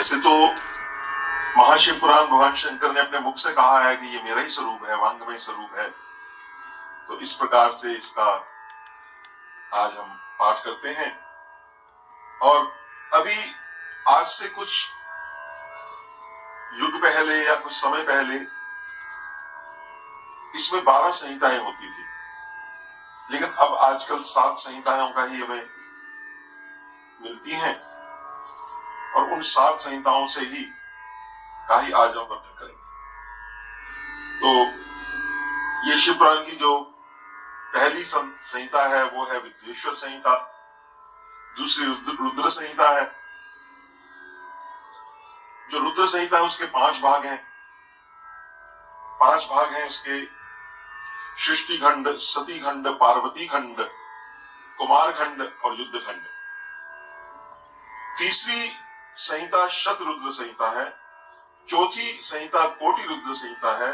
वैसे तो महाशिव पुराण भगवान शंकर ने अपने मुख से कहा है कि ये मेरा ही स्वरूप है, वांगमय स्वरूप है। तो इस प्रकार से इसका आज हम पाठ करते हैं। और अभी आज से कुछ युग पहले या कुछ समय पहले इसमें 12 संहिताएं होती थी, लेकिन अब आजकल 7 संहिताओं का ही हमें मिलती हैं और उन 7 संहिताओं से ही का ही आज हम वर्णन करेंगे। तो ये शिव पुराण की जो पहली संहिता है वो है विद्येश्वर संहिता, दूसरी रुद्र संहिता है। जो रुद्र संहिता है उसके 5 भाग हैं। 5 भाग हैं उसके, सृष्टि खंड, सती खंड, पार्वती खंड, कुमार खंड और युद्ध खंड। तीसरी संहिता शतरुद्र संहिता है, चौथी संहिता कोटि रुद्र संहिता है,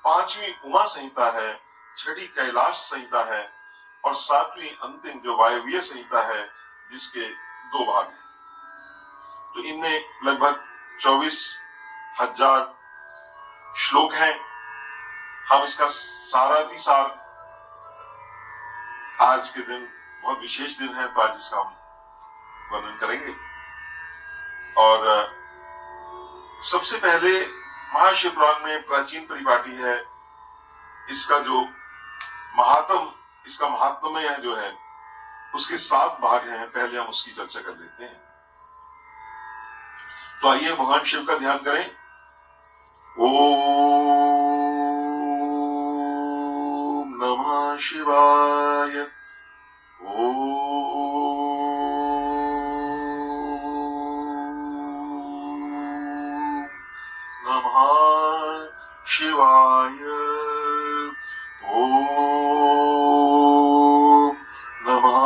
5वीं उमा संहिता है, 6ठी कैलाश संहिता है और 7वीं अंतिम जो वायव्य संहिता है जिसके 2 भाग हैं। तो इनमें लगभग 24,000 श्लोक हैं। हम इसका सार आज के दिन, बहुत विशेष दिन है तो आज इसका हम वर्णन करेंगे। और सबसे पहले महाशिव पुराण में प्राचीन परिपाटी है, इसका जो इसका महात्म्य जो है उसके 7 भाग हैं। पहले हम उसकी चर्चा कर लेते हैं। तो आइए भगवान शिव का ध्यान करें। ओम नमः शिवाय, ओम नमः शिवाय, ओम नमः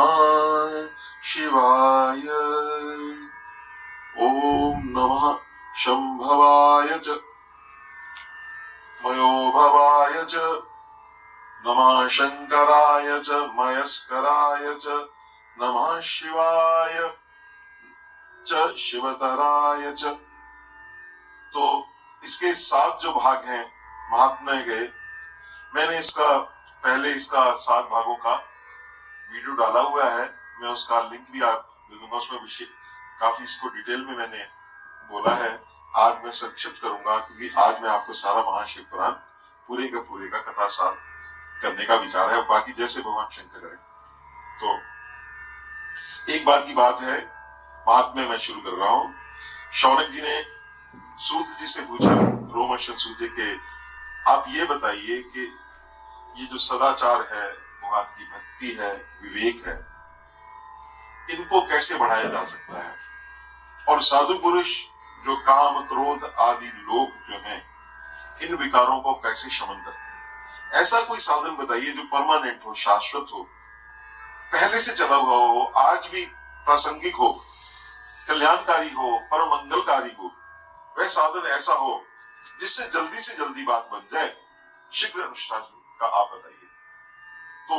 शिवाय, ओम नमः शंभवाय च मयोभवाय च, नमः शंकराय च मयस्कराय च, नमः शिवाय च शिवतराय च। तो इसके 7 जो भाग हैं महात्म्य के, मैंने पहले इसका 7 भागों का वीडियो डाला हुआ है। मैं उसका लिंक भी आप दे दूंगा। उसमें काफी इसको डिटेल में मैंने बोला है। आज मैं संक्षिप्त करूंगा क्योंकि आज मैं आपको सारा महाशिव पुराण पूरे का कथा सार करने का विचार है। बाकी जैसे भगवान शंकर करें। तो एक बार की बात है, महात्म्य मैं शुरू कर रहा हूं। शौनक जी ने सूत जी से पूछा, रोमहर्षण सूत जी के, आप ये बताइए कि ये जो सदाचार है, भगवान की भक्ति है, विवेक है, इनको कैसे बढ़ाया जा सकता है, और साधु पुरुष जो काम क्रोध आदि लोग जो हैं, इन विकारों को कैसे शमन करते हैं। ऐसा कोई साधन बताइए जो परमानेंट हो, शाश्वत हो, पहले से चला हुआ हो, आज भी प्रासंगिक हो, कल्याणकारी हो, परम मंगलकारी हो। वह साधन ऐसा हो जिससे जल्दी से जल्दी बात बन जाए, शीघ्र अनुष्ठान का आप बताइए। तो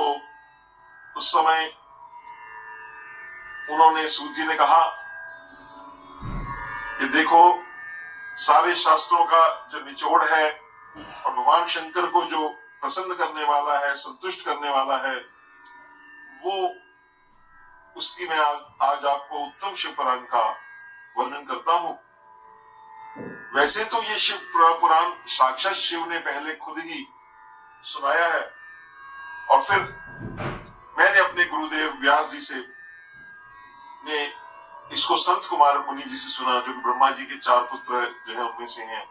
उस समय उन्होंने सूत जी ने कहा कि देखो, सारे शास्त्रों का जो निचोड़ है और भगवान शंकर को जो प्रसन्न करने वाला है, संतुष्ट करने वाला है, वो उसकी मैं आज आपको उत्तम शिव पुराण का वर्णन करता हूं। वैसे तो ये शिव पुराण साक्षात शिव ने पहले खुद ही सुनाया है और फिर मैंने अपने गुरुदेव व्यास जी से ने इसको संत कुमार मुनि जी से सुना, जो ब्रह्मा जी के 4 पुत्र जो है उनमें से हैं।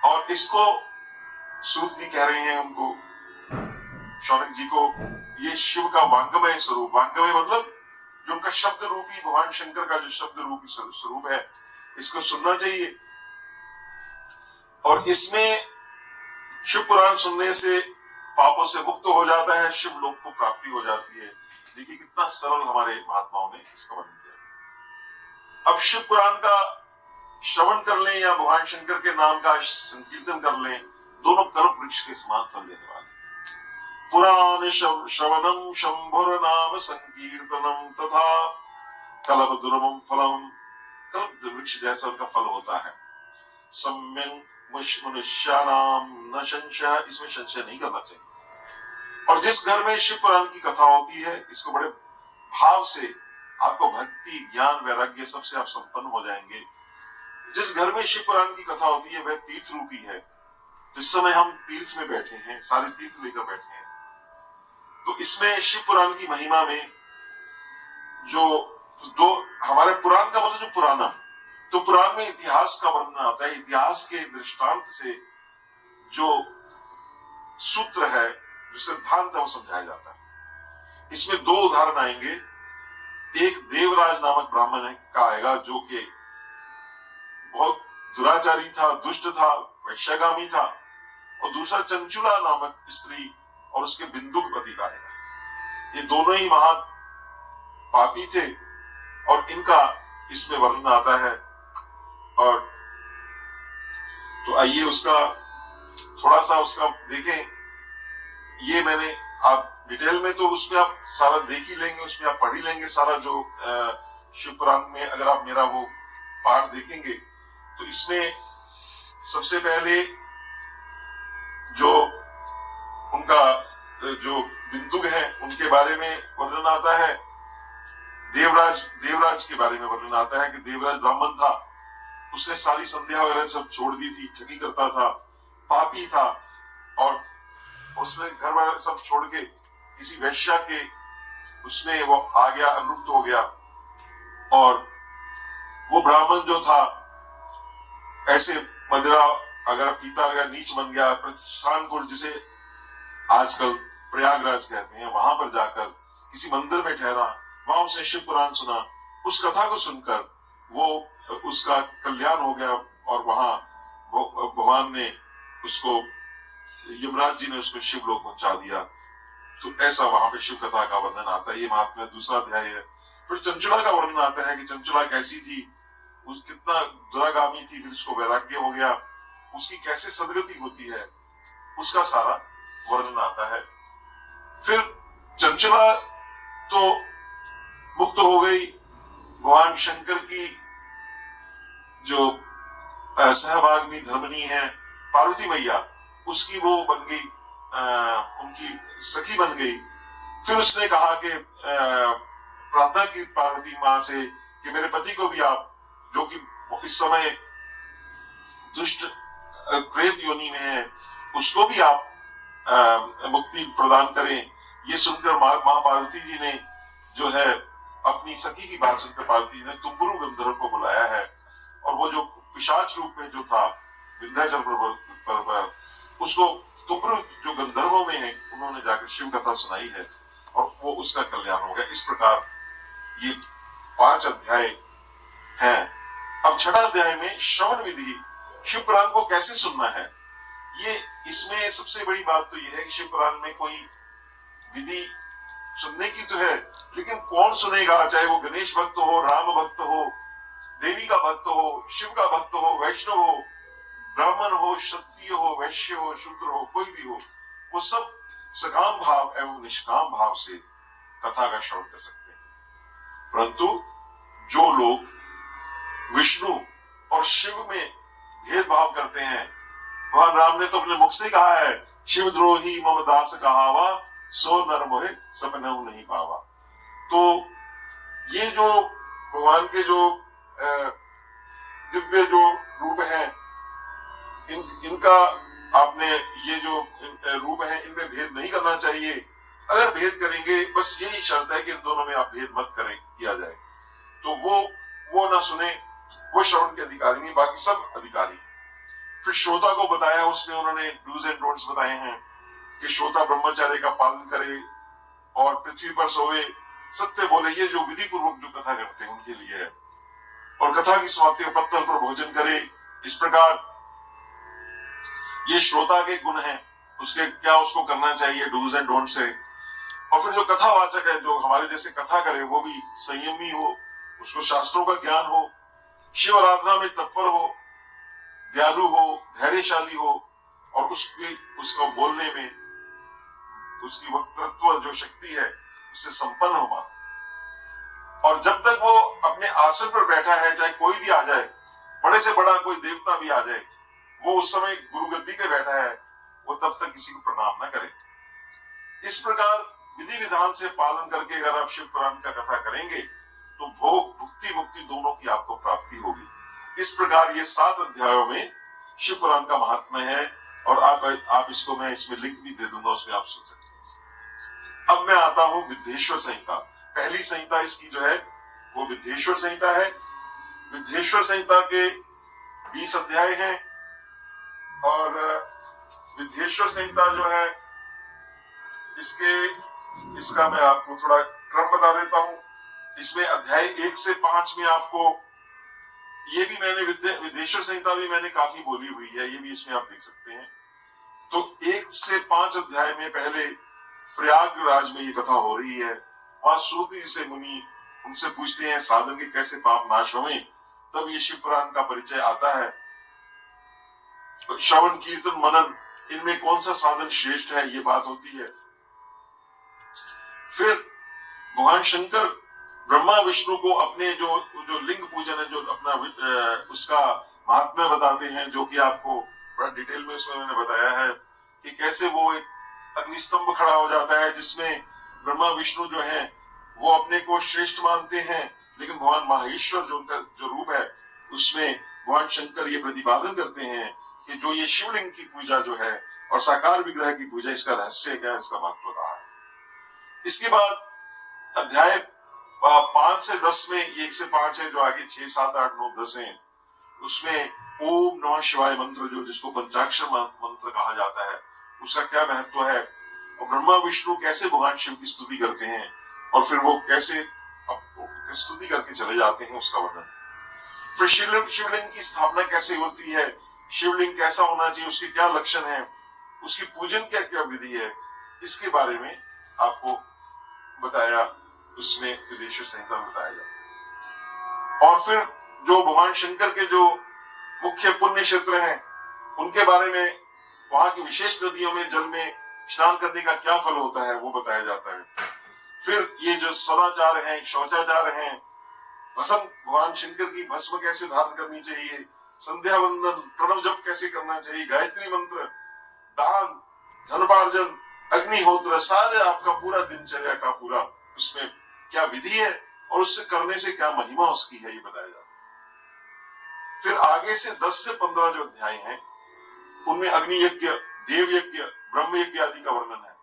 और इसको सूत जी कह रहे हैं उनको, शौनक जी को, ये शिव का वांगमय स्वरूप, वांगमय मतलब जो उनका शब्द रूपी, भगवान शंकर का जो शब्द रूपी स्वरूप है, इसको सुनना चाहिए। और इसमें शिव पुराण सुनने से पापों से मुक्त हो जाता है, शिव लोक को प्राप्ति हो जाती है। देखिए कितना सरल हमारे महात्माओं ने इसका वर्णन किया। अब शिव पुराण का श्रवण कर लें या भगवान शंकर के नाम का संकीर्तन कर लें, दोनों कल्प वृक्ष के समान फल देने वाले। पुराण श्रवणम शंभुर नाम संकीर्तनम तथा कलप दुर्मम फलम कल्प वृक्ष जैसा उनका फल होता है। सम्यं मनुष्यानाम न संशय, इसमें संशय नहीं करना चाहिए। और जिस घर में शिव पुराण की कथा होती है, इसको बड़े भाव से, आपको भक्ति ज्ञान वैराग्य सबसे आप संपन्न हो जाएंगे। जिस घर में शिव पुराण की कथा होती है वह तीर्थ रूपी है। जिस समय हम तीर्थ में बैठे हैं, सारे तीर्थ लेकर बैठे हैं, तो इसमें शिव पुराण की महिमा में जो दो हमारे पुराण का मतलब जो पुराना, तो पुराण में इतिहास का वर्णन आता है। इतिहास के दृष्टांत से जो सूत्र है, जो सिद्धांत है, वो समझाया जाता है। इसमें दो उदाहरण आएंगे। एक देवराज नामक ब्राह्मण का आएगा जो कि बहुत दुराचारी था, दुष्ट था, वैश्यगामी था, और दूसरा चंचुला नामक स्त्री और उसके बिंदुक पति का आएगा। ये दोनों ही महा पापी थे और इनका इसमें वर्णन आता है। और तो आइए उसका थोड़ा सा उसका देखें। ये मैंने आप डिटेल में तो उसमें आप सारा देख ही लेंगे, उसमें आप पढ़ ही लेंगे सारा जो शिव पुराण में। अगर आप मेरा वो पाठ देखेंगे तो इसमें सबसे पहले जो उनका जो बिंदुक है उनके बारे में वर्णन आता है। देवराज के बारे में वर्णन आता है कि देवराज ब्राह्मण था, उसने सारी संध्या वगैरह सब छोड़ दी थी, ठगी करता था, पापी था, और उसने घर वाले सब छोड़ के किसी वैश्या के उसमें वो आ गया, अनुरक्त हो गया। और वो ब्राह्मण जो था ऐसे मदिरा अगर पीता गया, नीच बन गया। प्रतिष्ठानपुर जिसे आजकल प्रयागराज कहते हैं, वहां पर जाकर किसी मंदिर में ठहरा, वहां उसने शिव पुराण सुना। उस कथा को सुनकर वो उसका कल्याण हो गया और वहां भगवान ने उसको, यमराज जी ने उसको शिवलोक पहुंचा दिया। तो ऐसा वहां पे शिव कथा का वर्णन आता है। ये महात्म्य दूसरा अध्याय है। फिर चंचुला का वर्णन आता है कि चंचुला कैसी थी, उस कितना दुरागामी थी, फिर उसको वैराग्य हो गया, उसकी कैसे सदगति होती है, उसका सारा वर्णन आता है। फिर चंचुला तो मुक्त हो गई, भगवान शंकर की जो सहभागिनी धर्मनी है पार्वती मैया, उसकी वो बन गई, उनकी सखी बन गई। फिर उसने कहा कि प्रार्थना की पार्वती माँ से कि मेरे पति को भी आप, जो कि इस समय दुष्ट प्रेत योनि में है, उसको भी आप मुक्ति प्रदान करें। ये सुनकर माँ पार्वती जी ने जो है अपनी सखी की बात सुनकर पार्वती जी ने तुम्बुरु गंधर्व को बुलाया है, और वो जो पिशाच रूप में जो था विंध्याचल पर्वत, उसको तुम्बुरु जो गंधर्वों में है, उन्होंने जाकर शिव कथा सुनाई है और वो उसका कल्याण हो गया। इस प्रकार ये 5 अध्याय हैं। अब 6वां अध्याय में श्रवण विधि, शिव पुराण को कैसे सुनना है। ये इसमें सबसे बड़ी बात तो ये है कि शिव पुराण में कोई विधि सुनने की तो है, लेकिन कौन सुनेगा, चाहे वो गणेश भक्त हो, राम भक्त हो, देवी का भक्त हो, शिव का भक्त हो, वैष्णव हो, ब्राह्मण हो, क्षत्रिय हो, वैश्य हो, शूद्र हो, कोई भी हो, वो सब सकाम भाव एवं निष्काम भाव से कथा का श्रवण कर सकते हैं। परंतु जो लोग विष्णु और शिव में भेदभाव करते हैं, भगवान राम ने तो अपने मुख से कहा है, शिव द्रोही मम दास कहावा, सो नर मोहे सपनहु नहीं पावा। तो ये जो भगवान के जो दिव्य जो रूप हैं, इनका आपने ये जो रूप है इनमें भेद नहीं करना चाहिए। अगर भेद करेंगे, बस यही शर्त है कि इन दोनों में आप भेद मत करें, किया जाए, तो वो ना सुने, वो श्रवण के अधिकारी नहीं, बाकी सब अधिकारी। फिर श्रोता को बताया उसमें, उन्होंने डूज एंड डोंट्स बताए हैं कि श्रोता ब्रह्मचर्य का पालन करे और पृथ्वी पर सोवे, सत्य बोले, ये जो विधि पूर्वक जो कथा करते हैं उनके लिए है। और कथा की समाप्ति में पत्तल पर भोजन करे। इस प्रकार ये श्रोता के गुण हैं, उसके क्या उसको करना चाहिए, डूज एंड डोंट्स है। और फिर जो कथावाचक है, जो हमारे जैसे कथा करे, वो भी संयमी हो, उसको शास्त्रों का ज्ञान हो, शिव आराधना में तत्पर हो, दयालु हो, धैर्यशाली हो, और उसको बोलने में उसकी वक्तृत्व जो शक्ति है उससे संपन्न हो। और जब तक वो अपने अपने आसन पर बैठा है, चाहे कोई भी आ जाए, बड़े से बड़ा कोई देवता भी आ जाए, वो उस समय गुरु गद्दी पे बैठा है, वो तब तक किसी को प्रणाम न करे। इस प्रकार विधि विधान से पालन करके अगर आप शिव पुराण का कथा करेंगे तो भोग भुक्ति मुक्ति दोनों की आपको प्राप्ति होगी। इस प्रकार ये 7 अध्यायों में शिव पुराण का महात्म्य है, और आप इसको मैं इसमें लिंक भी दे दूंगा, उसमें आप सुन सकते हैं। अब मैं आता हूं विद्येश्वर संहिता। पहली संहिता इसकी जो है वो विद्येश्वर संहिता है। विद्येश्वर संहिता के 20 अध्याय हैं, और विद्येश्वर संहिता जो है इसका मैं आपको थोड़ा क्रम बता देता हूं। इसमें अध्याय 1 से 5 में आपको, ये भी मैंने विद्येश्वर संहिता भी मैंने काफी बोली हुई है, ये भी इसमें आप देख सकते हैं। तो 1 से 5 अध्याय में पहले प्रयागराज में ये कथा हो रही है। वहां श्रुति से मुनि उनसे पूछते हैं साधन के कैसे पाप नाश हों, तब ये शिव पुराण का परिचय आता है। श्रवण कीर्तन मनन, इनमें कौन सा साधन श्रेष्ठ है, ये बात होती है। फिर भगवान शंकर ब्रह्मा विष्णु को अपने जो लिंग पूजन है, जो अपना उसका महात्म्य बताते हैं, जो कि आपको बड़ा डिटेल में उसमें मैंने बताया है कि कैसे वो एक अग्निस्तंभ खड़ा हो जाता है, जिसमें ब्रह्मा विष्णु जो हैं वो अपने को श्रेष्ठ मानते हैं, लेकिन भगवान माहेश्वर जो उनका जो रूप है उसमें भगवान शंकर ये प्रतिपादन करते हैं कि जो ये शिवलिंग की पूजा जो है और साकार विग्रह की पूजा, इसका रहस्य क्या है, इसका महत्व क्या है। इसके बाद अध्याय 5 से 10 में, 1 से 5 है, जो आगे 6, 7, 8, 9, 10 है, उसमें ओम नमः शिवाय मंत्र, जो जिसको पंचाक्षर मंत्र कहा जाता है, उसका क्या महत्व है, और ब्रह्मा विष्णु कैसे भगवान शिव की स्तुति करते हैं, और फिर वो कैसे स्तुति करके चले जाते हैं, उसका वर्णन। फिर शिवलिंग की स्थापना कैसे होती है, शिवलिंग कैसा होना चाहिए, उसके क्या लक्षण है, उसकी पूजन क्या क्या विधि है, इसके बारे में आपको बताया, उसमें विद्येश्वर संहिता में बताया जाता है। और फिर जो भगवान शंकर के जो मुख्य पुण्य क्षेत्र हैं, उनके बारे में, वहां की विशेष नदियों में जल में स्नान करने का क्या फल होता है, वो बताया जाता है। फिर ये जो सदाचार हैं, शौचाचार हैं, भस्म, भगवान शंकर की भस्म कैसे धारण करनी चाहिए, संध्या वंदन, प्रणव जप कैसे करना चाहिए, गायत्री मंत्र, दान, धनपार्जन, अग्निहोत्र, सारे आपका पूरा दिनचर्या का पूरा उसमें क्या विधि है और उससे करने से क्या महिमा उसकी है, ये बताया जाता है। फिर आगे से 10 से 15 जो अध्याय हैं, उनमें अग्नि यज्ञ, देव यज्ञ, ब्रह्म यज्ञ आदि का वर्णन है।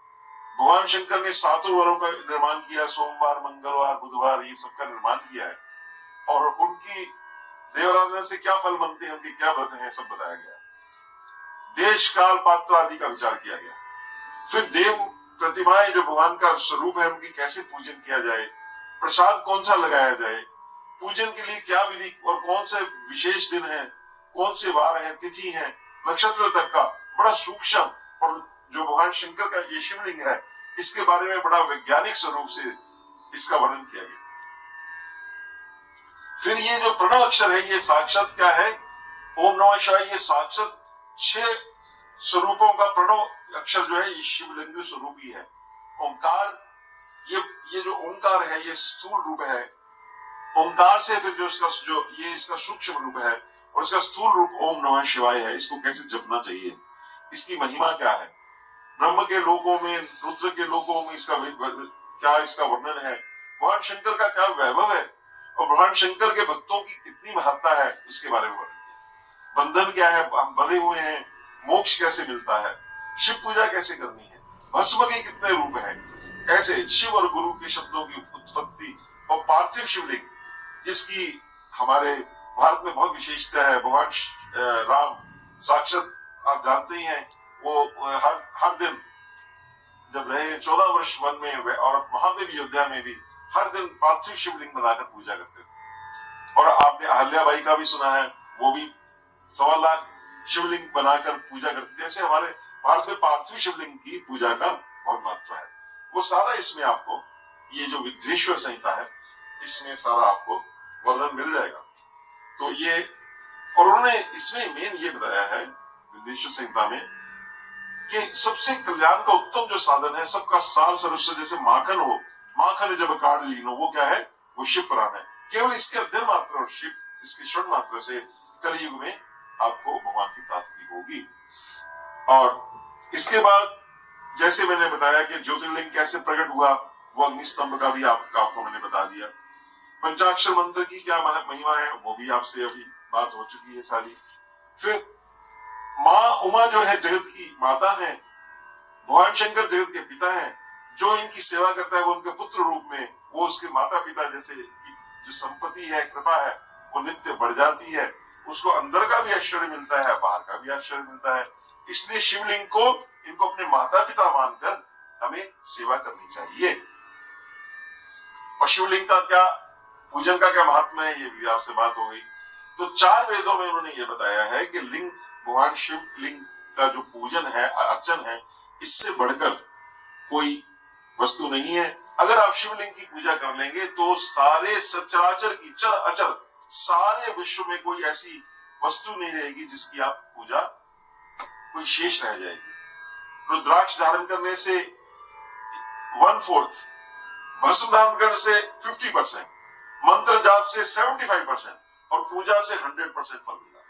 भगवान शंकर ने 7 वरों का निर्माण किया, सोमवार, मंगलवार, बुधवार, ये सबका निर्माण किया है, और उनकी देवराधना से क्या फल बनते हैं, उनके क्या व्रत हैं, सब बताया गया। देश काल पात्र आदि का विचार किया गया। फिर देव प्रतिमाएं जो भगवान का स्वरूप है, उनकी कैसे पूजन किया जाए, प्रसाद कौन सा लगाया जाए, पूजन के लिए क्या विधि, और कौन से विशेष दिन है, कौन से वार हैं, तिथि हैं, नक्षत्र तक का बड़ा सूक्ष्म, और जो भगवान शंकर का ये शिवलिंग है, इसके बारे में बड़ा वैज्ञानिक स्वरूप से इसका वर्णन किया गया। फिर ये जो प्रणव अक्षर है, ये साक्षात क्या है, ओम नमः शिवाय, ये साक्षात 6 स्वरूपों का प्रणव अक्षर जो है, ये शिवलिंग स्वरूप ही है। ओंकार, ये जो ओंकार है, ये स्थूल रूप है। ओंकार से फिर जो इसका सूक्ष्म रूप है, और इसका स्थूल रूप ओम नमः शिवाय है। इसको कैसे जपना चाहिए, इसकी महिमा क्या है, ब्रह्म के लोकों में, रुद्र के लोकों में इसका क्या इसका वर्णन है, भगवान शंकर का क्या वैभव है, और भगवान शंकर के भक्तों की कितनी महत्ता है, उसके बारे में वर्णन किया। बंधन क्या है, हम बंधे हुए हैं, मोक्ष कैसे मिलता है, शिव पूजा कैसे करनी है, भस्म के कितने रूप हैं, ऐसे शिव और गुरु के शब्दों की उत्पत्ति, और पार्थिव शिवलिंग जिसकी हमारे भारत में बहुत विशेषता है। भगवान राम साक्षात, आप जानते ही हैं, वो हर दिन जब रहे 14 वर्ष वन में, और वहां पे भी, अयोध्या में भी, हर दिन पार्थिव शिवलिंग बनाकर पूजा करते थे। और आपने अहल्याबाई का भी सुना है, वो भी 1.25 लाख शिवलिंग बनाकर पूजा करते थे। ऐसे हमारे भारत में पार्थिव शिवलिंग की पूजा का बहुत महत्व है। वो सारा इसमें आपको, ये जो विद्येश्वर संहिता है, इसमें सारा आपको वर्णन मिल जाएगा। तो ये, और उन्होंने इसमें मेन ये बताया है विद्येश्वर संहिता में कि सबसे कल्याण का उत्तम जो साधन है, सबका सार सर्वस्व, जैसे माखन हो, माखन जब काढ़ लीनो, वो क्या है, वो शिव पुराण है। केवल इसके अध्ययन मात्र और शिव इसके श्रवण मात्र से कलयुग में आपको भगवान की प्राप्ति होगी। और इसके बाद जैसे मैंने बताया कि ज्योतिर्लिंग कैसे प्रकट हुआ, वो अग्निस्तंभ का भी आपको मैंने बता दिया। पंचाक्षर मंत्र की क्या महिमा है वो भी आपसे अभी बात हो चुकी है सारी। फिर माँ उमा जो है जगत की माता है, भगवान शंकर जगत के पिता हैं, जो इनकी सेवा करता है वो उनके पुत्र रूप में, वो उसके माता पिता जैसे जो संपत्ति है, कृपा है, वो नित्य बढ़ जाती है। उसको अंदर का भी ऐश्वर्य मिलता है, बाहर का भी ऐश्वर्य मिलता है। इसलिए शिवलिंग को इनको अपने माता पिता मानकर हमें सेवा करनी चाहिए। और शिवलिंग का क्या पूजन का क्या महात्मा है, ये भी आपसे बात हो गई। तो 4 वेदों में उन्होंने ये बताया है कि लिंग, भगवान शिव लिंग का जो पूजन है, अर्चन है, इससे बढ़कर कोई वस्तु नहीं है। अगर आप शिवलिंग की पूजा कर लेंगे तो सारे सचराचर की चर अचर सारे विश्व में कोई ऐसी वस्तु नहीं रहेगी जिसकी आप पूजा कोई शेष रह जाएगी। रुद्राक्ष धारण करने से 1/4, भस्म धारण करने से 50%, मंत्र जाप से 75% और पूजा से 100% फल मिला।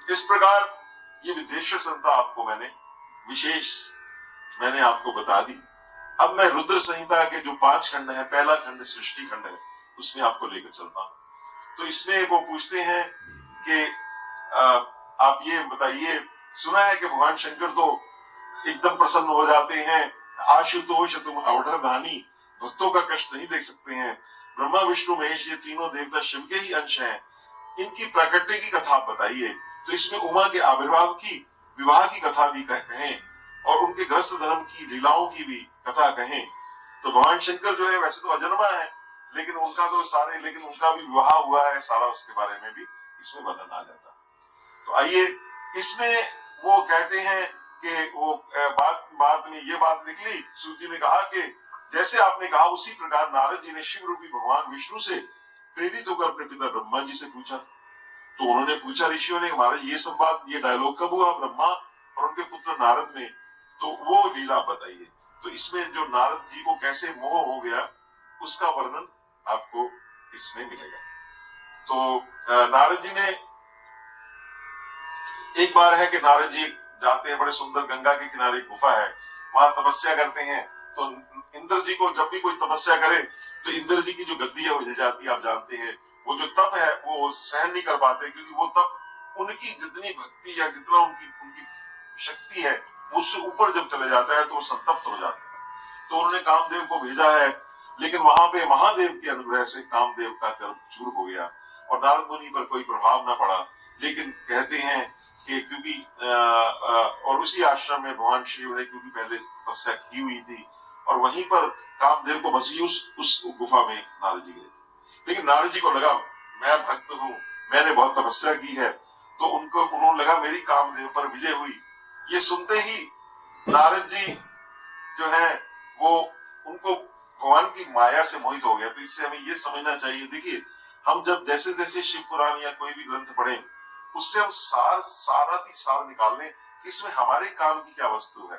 इस प्रकार ये विदेश्वर संहिता आपको मैंने आपको बता दी। अब मैं रुद्र संहिता के जो 5 खंड है, पहला खंड सृष्टि खंड है, उसमें आपको लेकर चलता हूं। तो इसमें वो पूछते हैं कि आप ये बताइए, सुना है कि भगवान शंकर तो एकदम प्रसन्न हो जाते हैं, आशुतोष तुम अवधानी, भक्तों का कष्ट नहीं देख सकते हैं। ब्रह्मा विष्णु महेश ये तीनों देवता शिव के ही अंश हैं, इनकी प्राकट्य की कथा बताइए। तो इसमें उमा के आविर्भाव की, विवाह की कथा भी कहें और उनके ग्रस्त धर्म की लीलाओं की भी कथा कहें। तो भगवान शंकर जो है वैसे तो अजन्मा है, लेकिन उनका भी विवाह हुआ है, सारा उसके बारे में भी इसमें वर्णन आ जाता। तो आइए, इसमें वो कहते हैं कि वो बात में ये बात निकली, सूत जी ने कहा कि जैसे आपने कहा उसी प्रकार नारद जी ने शिव रूपी भगवान विष्णु से प्रेरित होकर अपने पिता ब्रह्मा जी से पूछा। तो उन्होंने पूछा ऋषियों ने, महाराज ये संवाद, ये डायलॉग कब हुआ ब्रह्मा और उनके पुत्र नारद में, तो वो लीला बताइए। तो इसमें जो नारद जी को कैसे मोह हो गया उसका वर्णन आपको इसमें मिलेगा। तो नारद जी ने, एक बार है कि नारद जी जाते हैं, बड़े सुंदर गंगा के किनारे गुफा है, वहां तपस्या करते हैं। तो इंद्र जी को जब भी कोई तपस्या करे तो इंद्र जी की जो गद्दी है वो हिल जाती है, आप जानते हैं। वो जो तप है वो सहन नहीं कर पाते, क्योंकि वो तप उनकी जितनी भक्ति या जितना उनकी शक्ति है उससे ऊपर जब चले जाता है तो वो संतप्त हो जाते हैं। तो उन्होंने कामदेव को भेजा है, लेकिन वहां पे महादेव के अनुग्रह से कामदेव का गर्भ चूर हो गया और नारद मुनि पर कोई प्रभाव न पड़ा। लेकिन कहते हैं कि क्योंकि और उसी आश्रम में भगवान शिव ने क्योंकि पहले तपस्या की हुई थी और वहीं पर कामदेव को बस उस गुफा में नारद जी गए थे। लेकिन नारद जी को लगा मैं भक्त हूँ, मैंने बहुत तपस्या की है, तो उन्होंने लगा मेरी कामदेव पर विजय हुई। ये सुनते ही नारद जी जो है वो उनको भगवान की माया से मोहित हो गया। तो इससे हमें ये समझना चाहिए, देखिए हम जब जैसे जैसे शिव पुराण या कोई भी ग्रंथ पढ़े उससे हम सार निकाल लें कि इसमें हमारे काम की क्या वस्तु है।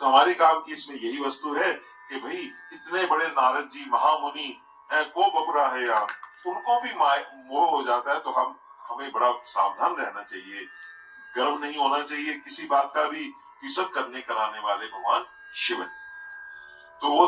तो हमारे काम की इसमें यही वस्तु है कि भाई इतने बड़े नारद जी महामुनि को बबरा है यार, उनको भी मोह हो जाता है। तो हमें बड़ा सावधान रहना चाहिए, गर्व नहीं होना चाहिए किसी बात का भी, कि सब करने कराने वाले भगवान शिव है। तो वो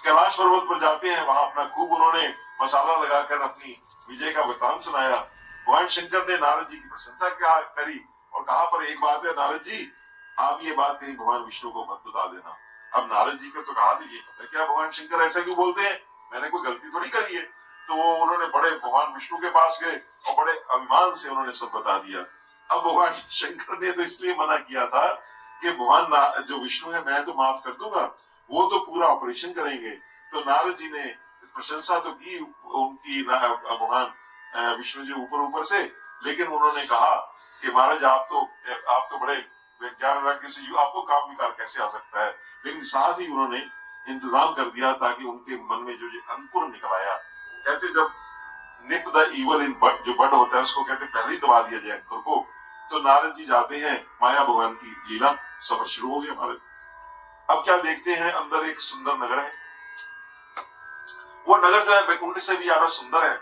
कैलाश पर्वत पर जाते हैं, वहां अपना खूब उन्होंने मसाला लगाकर अपनी विजय का वृतांत सुनाया। भगवान शंकर ने नारद जी की प्रशंसा करी और कहा पर एक बात है नारद जी, आप ये बात कहीं भगवान विष्णु को मत बता देना। अब नारद जी को तो कहा ये पता क्या भगवान शंकर ऐसा क्यों बोलते हैं, मैंने कोई गलती थोड़ी करी है। तो वो उन्होंने बड़े भगवान विष्णु के पास गए और बड़े अभिमान से उन्होंने सब बता दिया। अब भगवान शंकर ने तो इसलिए मना किया था कि भगवान जो विष्णु है मैं तो माफ कर दूंगा, वो तो पूरा ऑपरेशन करेंगे। तो नारद जी ने प्रशंसा तो की उनकी भगवान विष्णु जी ऊपर से, लेकिन उन्होंने कहा कि महाराज आप तो बड़े विज्ञान वैज्ञ से आपको काम विकार कैसे आ सकता है। लेकिन साथ ही उन्होंने इंतजाम कर दिया ताकि उनके मन में जो अंकुर निकल आया, कहते जब निप द इवल इन बड, जो बड होता है उसको कहते पहले ही दबा दिया जाए अंकुर को। तो नारद जी जाते हैं, माया भगवान की लीला सफर शुरू हो गया महाराज। अब क्या देखते हैं, अंदर एक सुंदर नगर है। वो नगर जो है वैकुंठ से भी ज्यादा सुंदर है।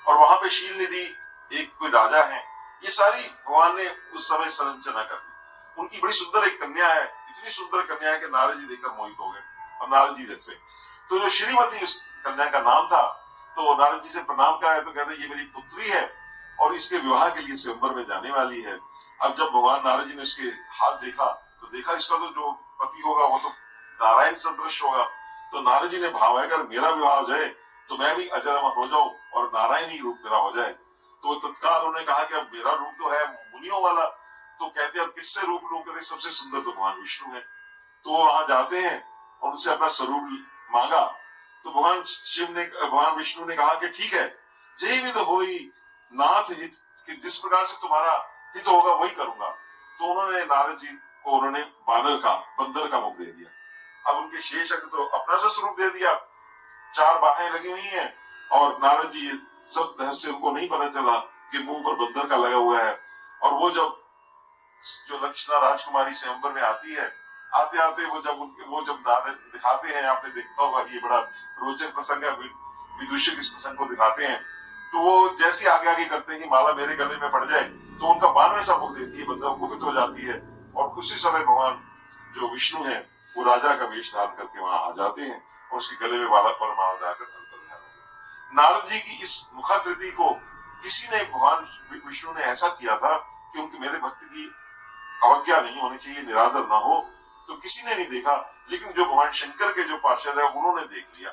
और वहां पे शील निधि एक कोई राजा है, ये सारी भगवान ने उस समय संरचना कर दी। उनकी बड़ी सुंदर एक कन्या है, इतनी सुंदर कन्या है कि नारद जी देखकर मोहित हो गए, और नारद जी जैसे। तो जो श्रीमती उस कन्या का नाम था, तो वो नारद जी से प्रणाम कराए तो कहते ये मेरी पुत्री है और इसके विवाह के लिए स्वयंवर में जाने वाली है। अब जब भगवान नारद जी ने उसके हाथ देखा तो देखा इसका तो जो पति होगा वो तो नारायण सदृश होगा। तो नारद जी ने भाव है अगर मेरा विवाह हो जाए तो मैं भी अजर अमर हो जाऊं और नारायण ही रूप मेरा हो जाए। तो तत्काल उन्होंने कहा कि अब मेरा रूप तो है मुनियों वाला, तो कहते अब किससे रूप लूं, कहते सबसे सुंदर तो भगवान विष्णु है। तो वो वहां जाते हैं और उनसे अपना स्वरूप मांगा। तो भगवान विष्णु ने कहा कि ठीक है, जय विद होई नाथ हित, कि जिस प्रकार से तुम्हारा हित होगा वही करूंगा। तो उन्होंने नारद जी को उन्होंने बंदर का मुख दे दिया। अब उनके शेष तो अपना सा स्वरूप दे दिया, 4 बाहें लगी हुई हैं, और नारद जी सब रहस्य उनको नहीं पता चला कि मुंह पर बंदर का लगा हुआ है। और वो जब जो लक्षणा राजकुमारी स्वयंवर में आती है, आते आते वो जब नारद दिखाते हैं, आपने देखा होगा ये बड़ा रोचक प्रसंग है, विदूषक इस प्रसंग को दिखाते हैं। तो वो जैसे आगे आगे करते हैं कि माला मेरे गले में पड़ जाए, तो उनका 92 सा मुख देती है, बंदर कुपित हो जाती है, और उसी समय भगवान जो विष्णु है वो राजा का वेश धारण करके वहां आ जाते हैं और उसके गले में माला पर माला जाकर अंतर्धान हो गए। नारद जी की इस मुखाकृति को किसी ने, भगवान विष्णु ने ऐसा किया था कि उनकी मेरे भक्त की अवज्ञा नहीं होनी चाहिए, निरादर ना हो, तो किसी ने नहीं देखा। लेकिन जो भगवान शंकर के जो पार्षद है उन्होंने देख लिया,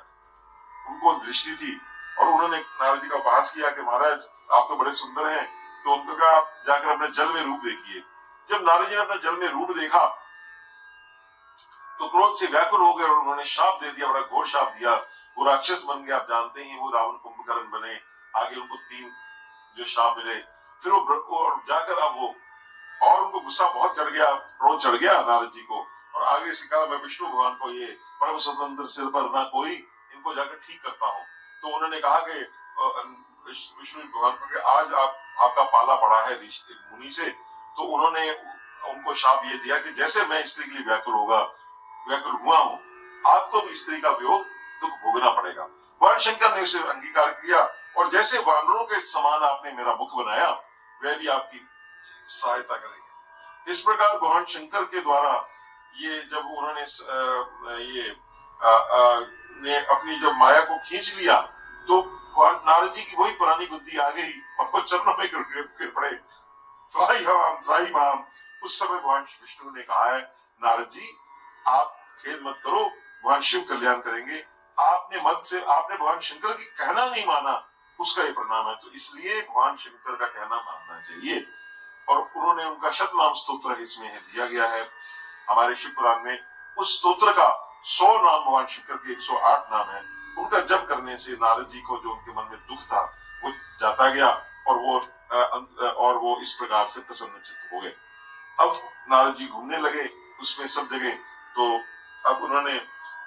उनको दृष्टि थी, और उन्होंने नारद जी का उपहास किया कि महाराज आप तो बड़े सुंदर हैं। तो उनको कहा आप जाकर अपने जल में रूप देखिए। जब नारद जी ने अपने जल में रूप देखा तो क्रोध से व्याकुल हो गए और उन्होंने शाप दे दिया, बड़ा घोर शाप दिया। वो राक्षस बन गए, आप जानते हैं वो रावण कुंभकर्ण बने। आगे उनको 3 जो शाप मिले, फिर वो जाकर अब वो, और उनको गुस्सा बहुत चढ़ गया, क्रोध चढ़ गया नारद जी को, और आगे से कहा मैं विष्णु भगवान को ये परम स्वतंत्र सिर पर ना कोई, इनको जाकर ठीक करता हूँ। तो उन्होंने कहा कि विष्णु भगवान को आज आपका पाला पड़ा है मुनि से। तो उन्होंने उनको शाप ये दिया कि जैसे मैं स्त्री के लिए व्याकुल हुआ हूँ, आपको भी स्त्री का वियोग दुख भोगना पड़ेगा। भगवान शंकर ने उसे अंगीकार किया, और जैसे वानरों के समान आपने मेरा मुख बनाया, वह भी आपकी सहायता करेंगे। इस प्रकार भगवान शंकर के द्वारा ये जब उन्होंने ने अपनी जब माया को खींच लिया, तो नारद जी की वही पुरानी बुद्धि आ गई और वो चरणों में गिर पड़े, त्राही माम। उस समय भगवान विष्णु ने कहा है नारद जी आप खेद मत करो, भगवान शिव कल्याण करेंगे। आपने भगवान शंकर की कहना नहीं माना, उसका ये परिणाम है। तो इसलिए भगवान शंकर का कहना मानना चाहिए। और उन्होंने उनका शतनाम स्तोत्र इसमें दिया गया है हमारे शिव पुराण में। उस स्तोत्र का 100 नाम भगवान शंकर के 108 नाम है। उनका जप करने से नारद जी को जो उनके मन में दुख था वो जाता गया, और वो इस प्रकार से प्रसन्न चित्त हो गए। अब नारद जी घूमने लगे उसमें सब जगह। तो अब उन्होंने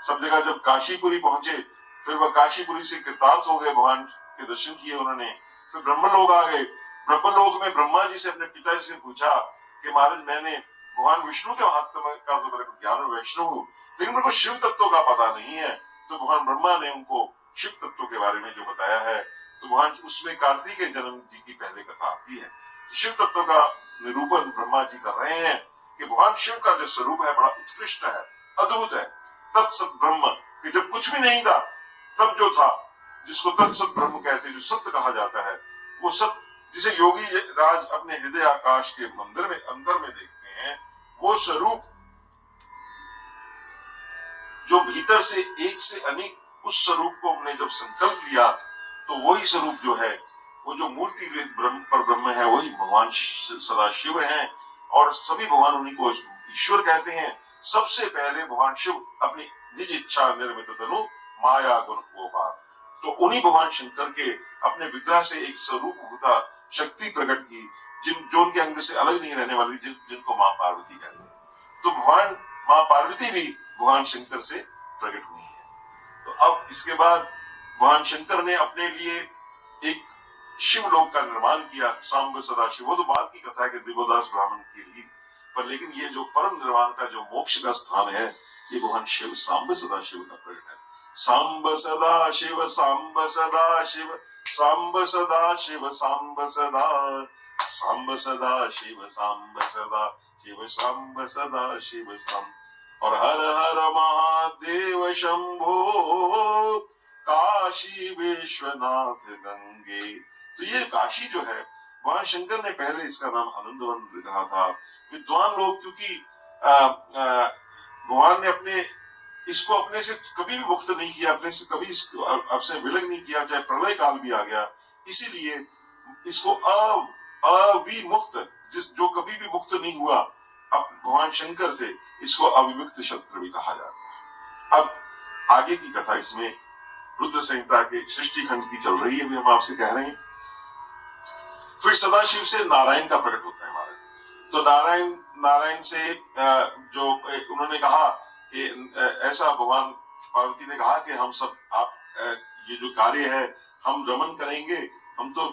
सब जगह जब काशीपुरी पहुंचे, फिर वह काशीपुरी से कृतार्थ हो गए, भगवान के दर्शन किए उन्होंने। फिर ब्रह्मलोक आ गए। ब्रह्मलोक में ब्रह्मा जी से अपने पिता से पूछा कि महाराज मैंने भगवान विष्णु के महात्म्य का तो मेरे को ज्ञान, वैष्णव हूँ, लेकिन मेरे को शिव तत्व का पता नहीं है। तो भगवान ब्रह्मा ने उनको शिव तत्व के बारे में जो बताया है, तो भगवान उसमें कार्तिकेय जन्म जी की पहले कथा आती है। शिव तत्व का निरूपण ब्रह्मा जी कर रहे हैं कि भगवान शिव का जो स्वरूप है बड़ा उत्कृष्ट है, अद्भुत है। तत्सत ब्रह्म, कि जब कुछ भी नहीं था तब जो था, जिसको तत्सत ब्रह्म कहते हैं, जो सत्य कहा जाता है, वो सत्य जिसे योगी राज अपने हृदय आकाश के मंदिर में अंदर में देखते हैं, वो स्वरूप जो भीतर से एक से अनेक, उस स्वरूप को हमने जब संकल्प लिया तो वही स्वरूप जो है, वो जो मूर्ति पर ब्रह्म है, वही भगवान सदाशिव हैं। और सभी भगवान उन्हीं को ईश्वर कहते हैं। सबसे पहले भगवान शिव अपनी निज इच्छा निर्मित तनु माया गुण गोपाल, तो उन्हीं भगवान शंकर के अपने विग्रह से एक स्वरूप भूता शक्ति प्रकट की, जो उनके अंग से अलग नहीं रहने वाली, जिनको माँ पार्वती कहते हैं। तो भगवान माँ पार्वती भी भगवान शंकर से प्रकट हुई है। तो अब इसके बाद भगवान शंकर ने अपने लिए एक शिवलोक का निर्माण किया, सांब सदाशिव। वो तो बात की कथा है कि दिव्यदास ब्राह्मण के लिए, पर लेकिन ये जो परम निर्वाण का जो मोक्ष का स्थान है, ये भगवान शिव सांब सदाशिव का प्रकट है। सांब सदा शिव सांब सदा शिव सांब सदा शिव सांब सदा सांब सदा शिव सांब सदा शिव सांब सदा शिव सांब। और हर हर महादेव शंभो काशी विश्वनाथ गंगे। तो ये काशी जो है, वहां शंकर ने पहले इसका नाम आनंदवन रखा था। विद्वान लोग, क्योंकि भगवान ने अपने इसको अपने से कभी भी मुक्त नहीं किया, अपने से कभी इसको आपसे विलग नहीं किया, चाहे प्रलय काल भी आ गया, इसीलिए इसको अविमुक्त, जो कभी भी मुक्त नहीं हुआ अब भगवान शंकर से, इसको अविमुक्त शस्त्र भी कहा जाता है। अब आगे की कथा इसमें रुद्र संहिता के सृष्टि खंड की चल रही है, अभी हम आपसे कह रहे हैं। फिर सदाशिव से नारायण का प्रकट होता है महाराज। तो नारायण से जो उन्होंने कहा कि ऐसा भगवान पार्वती ने कहा कि हम सब आप ये जो कार्य है हम रमन करेंगे, हम तो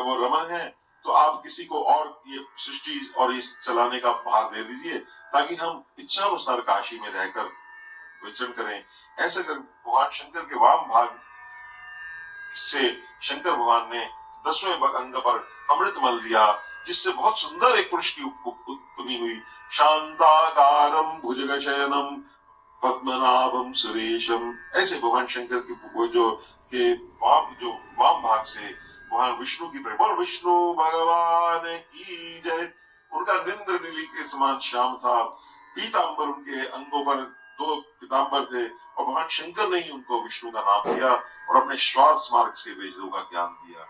वो रमन है, तो आप किसी को और ये सृष्टि और इस चलाने का भाग दे दीजिए, ताकि हम इच्छा अनुसार काशी में रहकर विचरण करें। ऐसा कर भगवान शंकर के वाम भाग से शंकर भगवान ने 10वें अंग पर अमृत मल दिया, जिससे बहुत सुंदर एक पुरुष की उत्पत्ति हुई। शांताकारं भुजगशयनं पद्मनाभं सुरेशम। ऐसे भगवान शंकर के वाम भाग से भगवान विष्णु की बोल विष्णु भगवान की जय। उनका निंद्र नीली के समान श्याम था, पीतांबर उनके अंगों पर 2 पीतांबर थे, और भगवान शंकर ने ही उनको विष्णु का नाम दिया और अपने श्वास मार्ग से वेदों का ज्ञान दिया।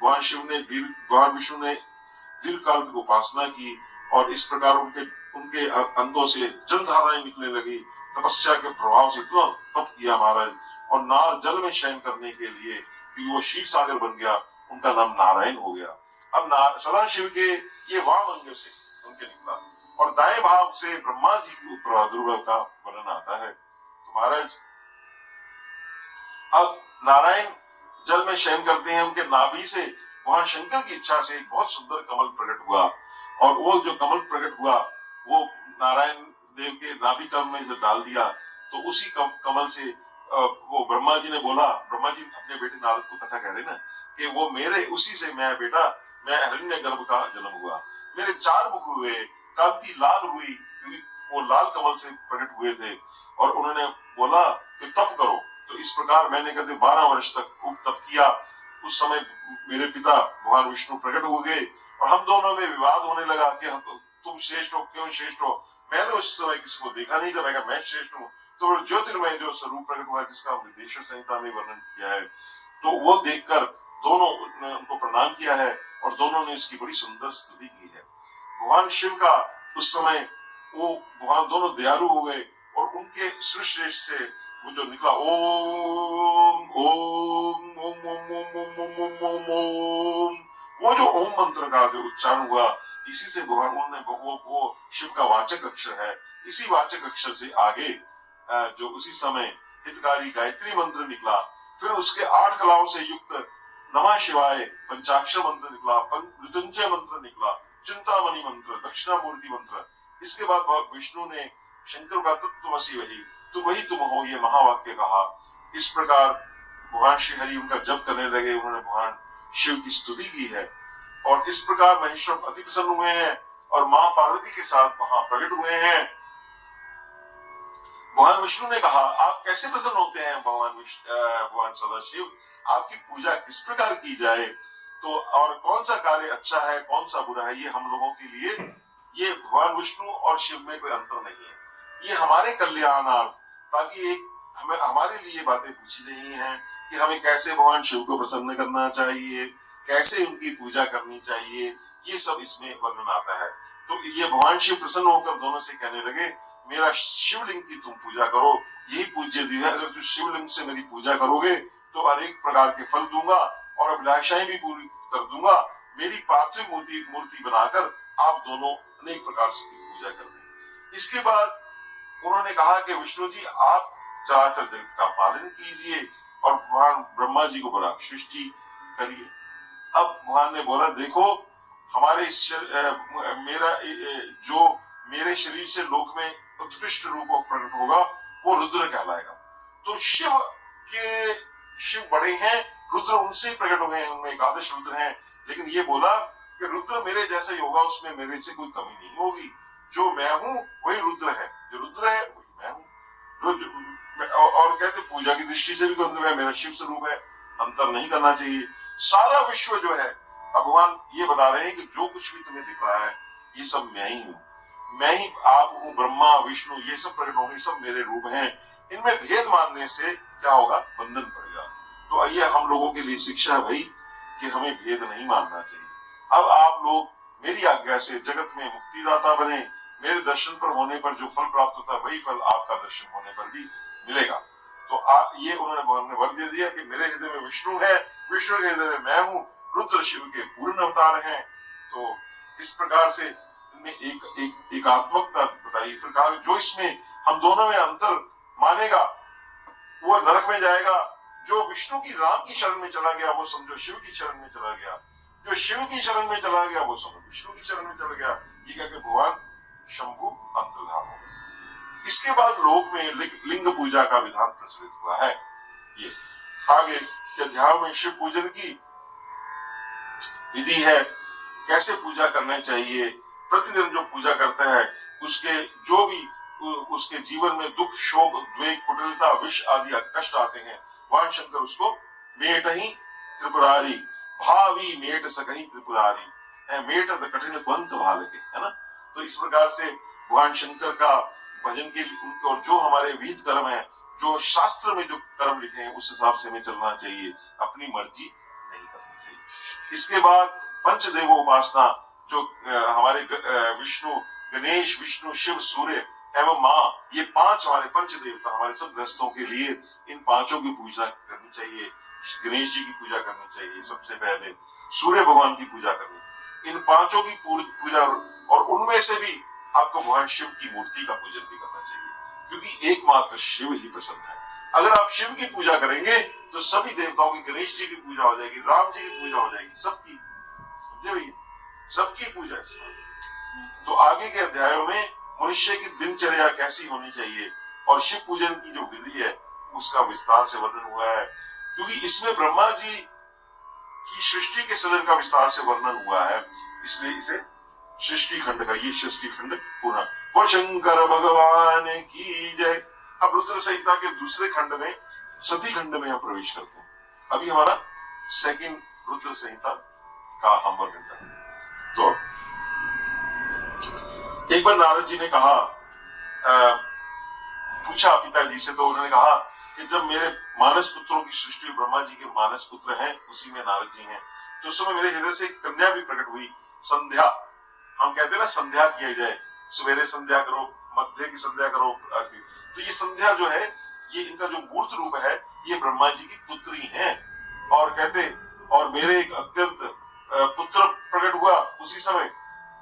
भगवान विष्णु ने दीर्घ काल तक उपासना की, और इस प्रकार उनके अंगों से जलधाराएं निकलने लगी। तपस्या के प्रभाव से इतना तप किया महाराज, और नार जल में शयन करने के लिए, क्योंकि वो क्षीर सागर बन गया, उनका नाम नारायण हो गया। अब सदाशिव के ये वाम अंग से उनके निकला, और दाएं भाव से ब्रह्मा जी के प्रादुर्भाव का वर्णन आता है। तो महाराज अब नारायण जल में शयन करते हैं, उनके नाभि से वहां शंकर की इच्छा से एक बहुत सुंदर कमल प्रकट हुआ, और वो जो कमल प्रकट हुआ वो नारायण देव के नाभि कमल में जब डाल दिया, तो उसी कमल से वो ब्रह्मा जी ने बोला, ब्रह्मा जी अपने बेटे नारद को कथा कह रहे ना, कि वो मेरे उसी से मैं हिरण्य गर्भ का जन्म हुआ, मेरे 4 मुख हुए, कांति लाल हुई, क्योंकि वो लाल कमल से प्रकट हुए थे। और उन्होंने बोला कि तप करो। तो इस प्रकार मैंने कहते 12 वर्ष तक खूब तप किया। उस समय मेरे पिता भगवान विष्णु प्रकट हो गए, और हम दोनों में विवाद होने लगा कि तुम श्रेष्ठ हो, क्यों श्रेष्ठ हो। मैंने उस समय किसी को देखा नहीं था, मैं कहा मैं श्रेष्ठ हूँ। तो ज्योतिर्मय जो स्वरूप प्रकट हुआ, जिसका विदेश संहिता में वर्णन किया है, तो वो देखकर दोनों ने उनको प्रणाम किया है, और दोनों ने इसकी बड़ी सुंदर स्तुति की है। भगवान शिव का उस समय वो भगवान दोनों दयालु हो गए, और उनके सृष्टि से वो जो निकला ओम ओम ओम ओम ओम ओम ओम ओम ओम, वो जो ओम मंत्र का जो उच्चारण हुआ, इसी से भगवान ने वो शिव का वाचक अक्षर है। इसी वाचक अक्षर से आगे जो उसी समय हितकारी गायत्री मंत्र निकला, फिर उसके 8 कलाओं से युक्त नमः शिवाय पंचाक्षर मंत्र निकला, मृत्युंजय मंत्र निकला, चिंतामणि मंत्र, दक्षिणामूर्ति मंत्र। इसके बाद विष्णु ने शंकर का तत्वमसि वही तुम हो, ये महावाक्य कहा। इस प्रकार भगवान श्री हरि उनका जप करने लगे, उन्होंने भगवान शिव की स्तुति की है, और इस प्रकार महेश्वर अति प्रसन्न हुए हैं, और मां पार्वती के साथ वहां प्रकट हुए हैं। भगवान विष्णु ने कहा, आप कैसे प्रसन्न होते हैं भगवान सदाशिव, आपकी पूजा किस प्रकार की जाए, तो और कौन सा कार्य अच्छा है, कौन सा बुरा है, ये हम लोगों के लिए, ये भगवान विष्णु और शिव में कोई अंतर नहीं है, ये हमारे कल्याणार्थ, ताकि एक हमारे लिए बातें पूछी गई हैं कि हमें कैसे भगवान शिव को प्रसन्न करना चाहिए, कैसे उनकी पूजा करनी चाहिए, ये सब इसमें वर्णन आता है। तो ये भगवान शिव प्रसन्न होकर दोनों से कहने लगे, मेरा शिवलिंग की तुम पूजा करो, यही पूज्य दिव्य है, अगर तुम शिवलिंग से मेरी पूजा करोगे तो अनेक प्रकार के फल दूंगा, और अभिलाषाएं भी पूरी कर दूंगा। मेरी पार्थिव मूर्ति बनाकर आप दोनों अनेक प्रकार से पूजा कर दें। इसके बाद उन्होंने कहा कि विष्णु जी आप चराचर जगत का पालन कीजिए, और भगवान ब्रह्मा जी को बड़ा सृष्टि करिए। अब भगवान ने बोला, देखो हमारे मेरे शरीर से लोक में उत्कृष्ट रूप प्रकट होगा, वो रुद्र कहलाएगा। तो शिव बड़े हैं, रुद्र उनसे ही प्रकट हुए हैं, उनमें एकादश रुद्र हैं, लेकिन ये बोला कि रुद्र मेरे जैसा ही होगा, उसमें मेरे से कोई कमी नहीं होगी, जो मैं हूं वही रुद्र है, जो रुद्र है वही मैं हूं। और कहते पूजा की दृष्टि से भी मेरा शिव स्वरूप है, अंतर नहीं करना चाहिए। सारा विश्व जो है, भगवान ये बता रहे हैं कि जो कुछ भी तुम्हें दिख रहा है ये सब मैं ही हूं, मैं ही आप हूं, ब्रह्मा विष्णु ये सब प्रकट होंगे, सब मेरे रूप हैं। इनमें भेद मानने से क्या होगा, बंधन पड़ेगा। तो आइए हम लोगों के लिए शिक्षा है भाई कि हमें भेद नहीं मानना चाहिए। अब आप लोग मेरी आज्ञा से जगत में मुक्तिदाता बने, मेरे दर्शन पर होने पर जो फल प्राप्त होता है वही फल आपका दर्शन होने पर भी मिलेगा। तो ये उन्होंने वर दे दिया कि मेरे हृदय में विष्णु है, विष्णु के हृदय में मैं हूं, रुद्र शिव के पूर्ण अवतार हैं। तो इस प्रकार से एकात्मकता बताई। फिर कहा जो इसमें हम दोनों में अंतर मानेगा वो नरक में जाएगा, जो विष्णु की राम की शरण में चला गया वो समझो शिव की शरण में चला गया, जो शिव की शरण में चला गया वो समझो विष्णु की शरण में चला गया। ये कहकर भगवान शंभु अंतर्धान हो गए। इसके बाद लोक में लिंग पूजा का विधान प्रचलित हुआ है। ये आगे के अध्याय में शिव पूजन की विधि है, कैसे पूजा करना चाहिए। प्रतिदिन जो पूजा करता है उसके जो भी उसके जीवन में दुख, शोक, द्वेग, कुटिलता, विष आदि कष्ट आते हैं, भगवान शंकर उसको मेट ही त्रिपुरारी, भावी मेट सकही त्रिपुरारी, मेट कठिन पंथ भालके, है ना। तो इस प्रकार से भगवान शंकर का भजन के उनके और जो हमारे विहित कर्म है, जो शास्त्र में जो कर्म लिखे हैं उस हिसाब से हमें चलना चाहिए, अपनी मर्जी नहीं करनी चाहिए। इसके बाद पंचदेव उपासना, जो हमारे विष्णु, गणेश, विष्णु, शिव, सूर्य एवं माँ, ये पांच हमारे पंच देवता हमारे सब ग्रस्तों के लिए, इन पांचों की पूजा करनी चाहिए। गणेश जी की पूजा करनी चाहिए, सबसे पहले सूर्य भगवान की पूजा करनी, इन पांचों की पूजा, और उनमें से भी आपको भगवान शिव की मूर्ति का पूजन भी करना चाहिए, क्योंकि एकमात्र शिव ही प्रसन्न है। अगर आप शिव की पूजा करेंगे तो सभी देवताओं की, गणेश जी की पूजा हो जाएगी, राम जी की पूजा हो जाएगी, सबकी, समझे भैया, सबकी पूजा इसमें। तो आगे के अध्यायों में मनुष्य की दिनचर्या कैसी होनी चाहिए और शिव पूजन की जो विधि है उसका विस्तार से वर्णन हुआ है, क्योंकि इसमें ब्रह्मा जी की सृष्टि के सदन का विस्तार से वर्णन हुआ है, इसलिए इसे सृष्टि खंड का, ये सृष्टि खंड पूरा। बोल शंकर भगवान की जय। अब रुद्र संहिता के दूसरे खंड में, सती खंड में हम प्रवेश करते हैं। अभी हमारा सेकंड रुद्र संहिता का हम वर्णन करें। तो एक बार नारद जी ने कहा, पूछा पिताजी से, तो उन्होंने कहा कि जब मेरे मानस पुत्रों की सृष्टि, ब्रह्मा जी के मानस पुत्र हैं, उसी में नारद जी हैं, तो उस समय मेरे हृदय से एक कन्या भी प्रकट हुई। संध्या, हम कहते हैं ना संध्या किया जाए, सवेरे संध्या करो, मध्य की संध्या करो, तो ये संध्या जो है, ये इनका जो मूर्त रूप है, ये ब्रह्मा जी की पुत्री हैं। और कहते, और मेरे एक अत्यंत पुत्र प्रकट हुआ उसी समय,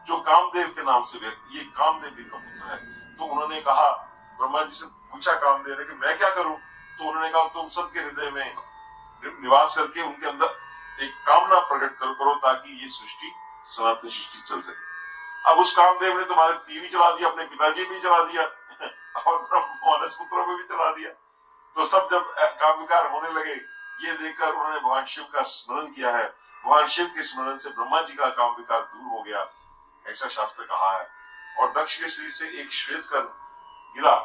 जो कामदेव के नाम से, ये कामदेव जी का पुत्र है। तो उन्होंने कहा, ब्रह्मा जी से पूछा कामदेव ने कि मैं क्या करूं, तो उन्होंने कहा तुम सबके हृदय में निवास करके उनके अंदर एक कामना प्रकट करो, ताकि ये सृष्टि, सनातन सृष्टि चल सके। अब उस कामदेव ने तुम्हारे तीर भी चला दिया, अपने पिताजी भी चला दिया और मानस पुत्रों को भी चला दिया। तो सब जब काम विकार होने लगे, ये देखकर उन्होंने भगवान शिव का स्मरण किया है। भगवान शिव के स्मरण से ब्रह्मा जी का काम विकार दूर हो गया, ऐसा शास्त्र कहा है। और दक्ष के शरीर से एक श्वेत कण गिरा,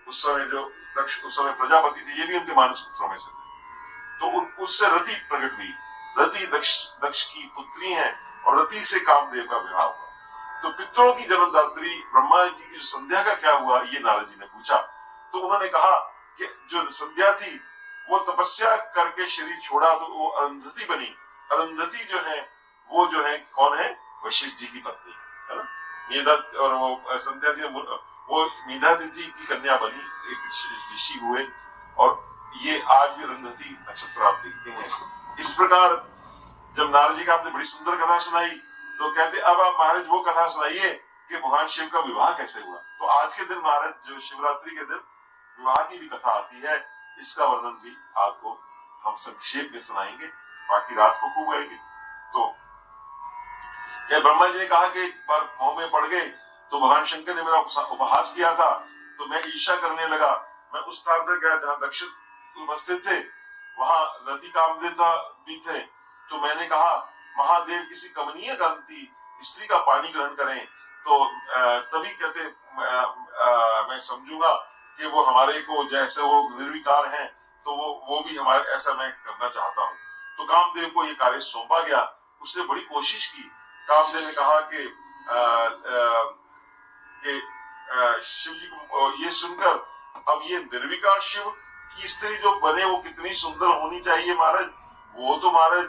उस समय जो दक्ष, उस समय प्रजापति थे, ये भी उनके मानस पुत्रों में से थे। तो उससे रति प्रकट हुई। रति दक्ष की पुत्री है, और रति से कामदेव का विवाह हुआ। तो पितरों की जन्मदात्री ब्रह्मा जी की संध्या का क्या हुआ, ये नारद जी ने पूछा। तो उन्होंने कहा कि जो संध्या थी वो तपस्या करके शरीर छोड़ा, तो वो अरुंधति बनी। अरुंधति जो है वो जो है कौन है, वशिष्ठ जी की पत्नी है ना, मेधा। और वो संध्या जी वो मेधा तिथि की कन्या बनी, एक ऋषि हुए, और ये आज भी अरुंधति नक्षत्र आप देखते हैं। इस प्रकार जब नारद जी का आपने बड़ी सुंदर कथा सुनाई, तो कहते अब आप महाराज वो कथा सुनाइए कि भगवान शिव का विवाह कैसे हुआ। तो आज के दिन महाराज, जो शिवरात्रि के दिन विवाह की भी कथा आती है, इसका वर्णन भी आपको हम संक्षेप में सुनाएंगे, बाकी रात को खूब आएंगे। तो क्या ब्रह्मा जी ने कहा कि एक बार मोह में पड़ गए, तो भगवान शंकर ने मेरा उपहास किया था, तो मैं ईर्ष्या करने लगा। मैं उस स्थान पर गया जहाँ दक्ष उपस्थित थे, वहां रति कामदेवता भी थे। तो मैंने कहा महादेव किसी कमनीय कांति स्त्री का पानी ग्रहण करें तो तभी कहते मैं समझूंगा कि वो हमारे को जैसे वो निर्विकार हैं, तो वो भी हमारे ऐसा मैं करना चाहता हूँ। तो कामदेव को ये कार्य सौंपा गया। उसने बड़ी कोशिश की। कामदेव ने कहा कि शिव जी को ये सुनकर, अब ये निर्विकार शिव की स्त्री जो बने वो कितनी सुंदर होनी चाहिए महाराज। वो तो महाराज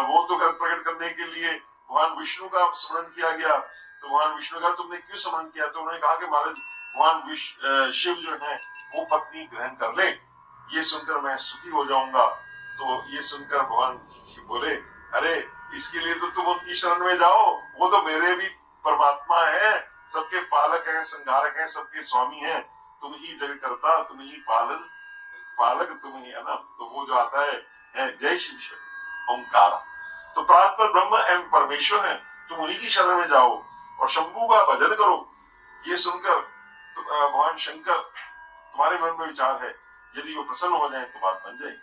वो तो प्रकट करने के लिए भगवान विष्णु का स्मरण किया गया। तो भगवान विष्णु का तुमने क्यों स्मरण किया? तो उन्होंने कहा कि महाराज भगवान शिव जो है वो पत्नी ग्रहण कर ले, ये सुनकर मैं सुखी हो जाऊंगा। तो ये सुनकर भगवान बोले अरे इसके लिए तो तुम उनकी शरण में जाओ, वो तो मेरे भी परमात्मा है, सबके पालक हैं, संहारक हैं, सबके स्वामी हैं। तुम ही जग करता, तुम ही पालक तुम ही है ना। तो वो जो आता है जय शिव शिव ओंकार। तो प्रातः ब्रह्म एवं परमेश्वर है, तुम उन्हीं की शरण में जाओ और शंभू का भजन करो। ये सुनकर तो भगवान शंकर तुम्हारे मन में विचार है, यदि वो प्रसन्न हो जाए तो बात बन जाएगी।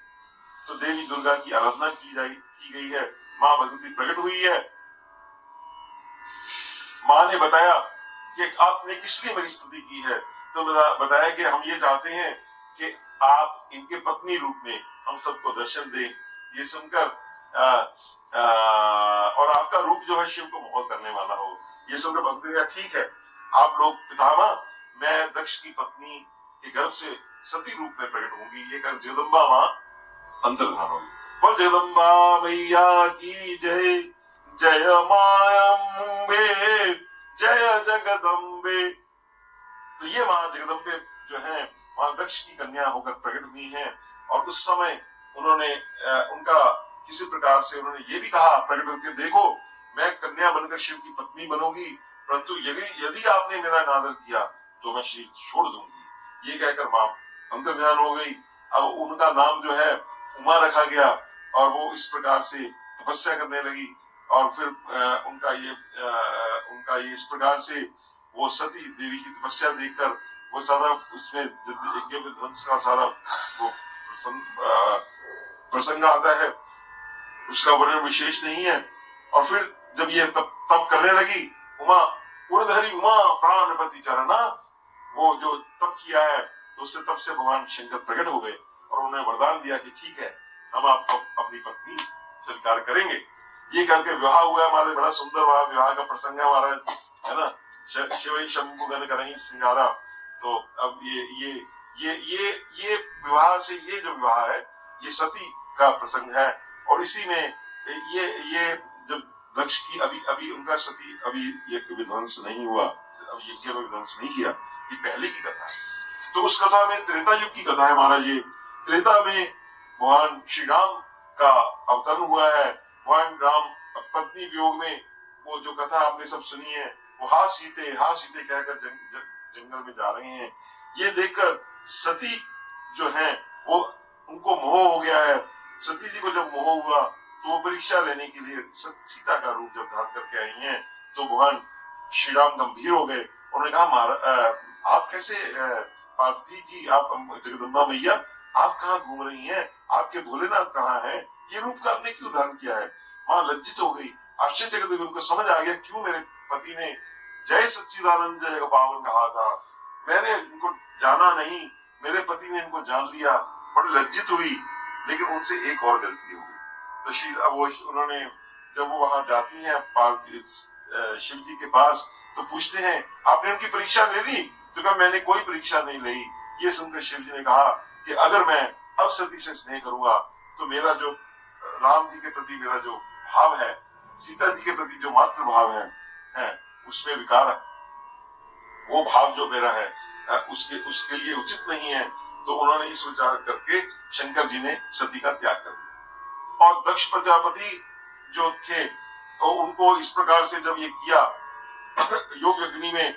तो देवी दुर्गा की आराधना की गई है। माँ भगवती प्रकट हुई है। माँ ने बताया कि आपने किस लिए मेरी स्तुति की है? तो बताया कि हम ये चाहते हैं कि आप इनके पत्नी रूप में हम सबको दर्शन दें। ये सुनकर और आपका रूप जो है शिव को मोह करने वाला हो। ये सुनकर भक्ति ने ठीक है, आप लोग पितामह, मैं दक्ष की पत्नी के गर्भ से सती रूप में प्रकट होंगी। ये कर जगदम्बा माँ अंतर्धान होगी। बोल जगदम्बा मैया की जय, जय मायम्बे, जय जगदम्बे। तो ये माँ जगदम्बे जो है वहां दक्ष की कन्या होकर प्रकट हुई हैं। और उस समय उन्होंने उनका किसी प्रकार से उन्होंने ये भी कहा प्रकट होकर, देखो मैं कन्या बनकर शिव की पत्नी बनूंगी, परंतु यदि आपने मेरा अनादर किया तो मैं शिव छोड़ दूंगी। ये कहकर माँ अंतर्ध्यान हो गई। अब उनका नाम जो है उमा रखा गया और वो इस प्रकार से तपस्या करने लगी। और फिर उनका ये इस प्रकार से वो सती देवी की तपस्या देखकर वो सारा उसमें यज्ञ में ध्वंस का सारा वो प्रसंग आता है, उसका वर्णन विशेष नहीं है। और फिर जब ये तप करने लगी उमा, उर्धरी उमा प्राणपति चरणा, वो जो तप किया है तो उससे तब से भगवान शंकर प्रकट हो गए और उन्हें वरदान दिया कि ठीक है, हम आपको अपनी पत्नी स्वीकार करेंगे। ये करके विवाह हुआ हमारे। बड़ा सुंदर विवाह का प्रसंग है महाराज, है ना। शिव शंभु गण करहीं सिंगारा। तो अब ये विवाह से, ये जो विवाह है ये सती का प्रसंग है। और इसी में ये जब दक्ष की अभी उनका सती अभी यज्ञ विध्वंस नहीं हुआ, अब यज्ञ में विध्वंस नहीं किया, ये पहले की कथा है। तो उस कथा में त्रेता युग की कथा है महाराज। ये त्रेता में भगवान श्री राम का अवतरण हुआ है। भगवान राम पत्नी वियोग में वो जो कथा आपने सब सुनी है, वो हा सीते कहकर जंगल में जा रहे हैं। ये देखकर सती जो है वो उनको मोह हो गया है। सती जी को जब मोह हुआ तो वो परीक्षा लेने के लिए सीता का रूप जब धारण करके आई हैं, तो भगवान श्री राम गंभीर हो गए। उन्होंने कहा आप कैसे पार्वती जी, आप जगदम्बा मैया, आप कहाँ घूम रही हैं? आपके भोलेनाथ कहाँ हैं? ये रूप का आपने क्यों धारण किया है? मां लज्जित हो गई, आश्चर्यचकित हुई। उनको समझ आ गया क्यों मेरे पति ने जय सच्चिदानंद जय पावन कहा था। मैंने इनको जाना नहीं, मेरे पति ने इनको जान लिया। बड़ी लज्जित हुई, लेकिन उनसे एक और गलती हो गई। तो उन्होंने जब वो वहां जाती हैं पार्वती शिव जी के पास, तो पूछते हैं आपने उनकी परीक्षा ले ली? तो कहा मैंने कोई परीक्षा नहीं ली। ये सुनकर शिव जी ने कहा कि अगर मैं अब सती से स्नेह करूंगा तो मेरा जो राम जी के प्रति मेरा जो भाव है, सीता जी के प्रति जो मातृ भाव है उसमें विकार, वो भाव जो मेरा है उसके लिए उचित नहीं है। तो उन्होंने इस विचार करके शंकर जी ने सती का त्याग कर दिया। और दक्ष प्रजापति जो थे तो उनको इस प्रकार से जब ये किया योग अग्नि में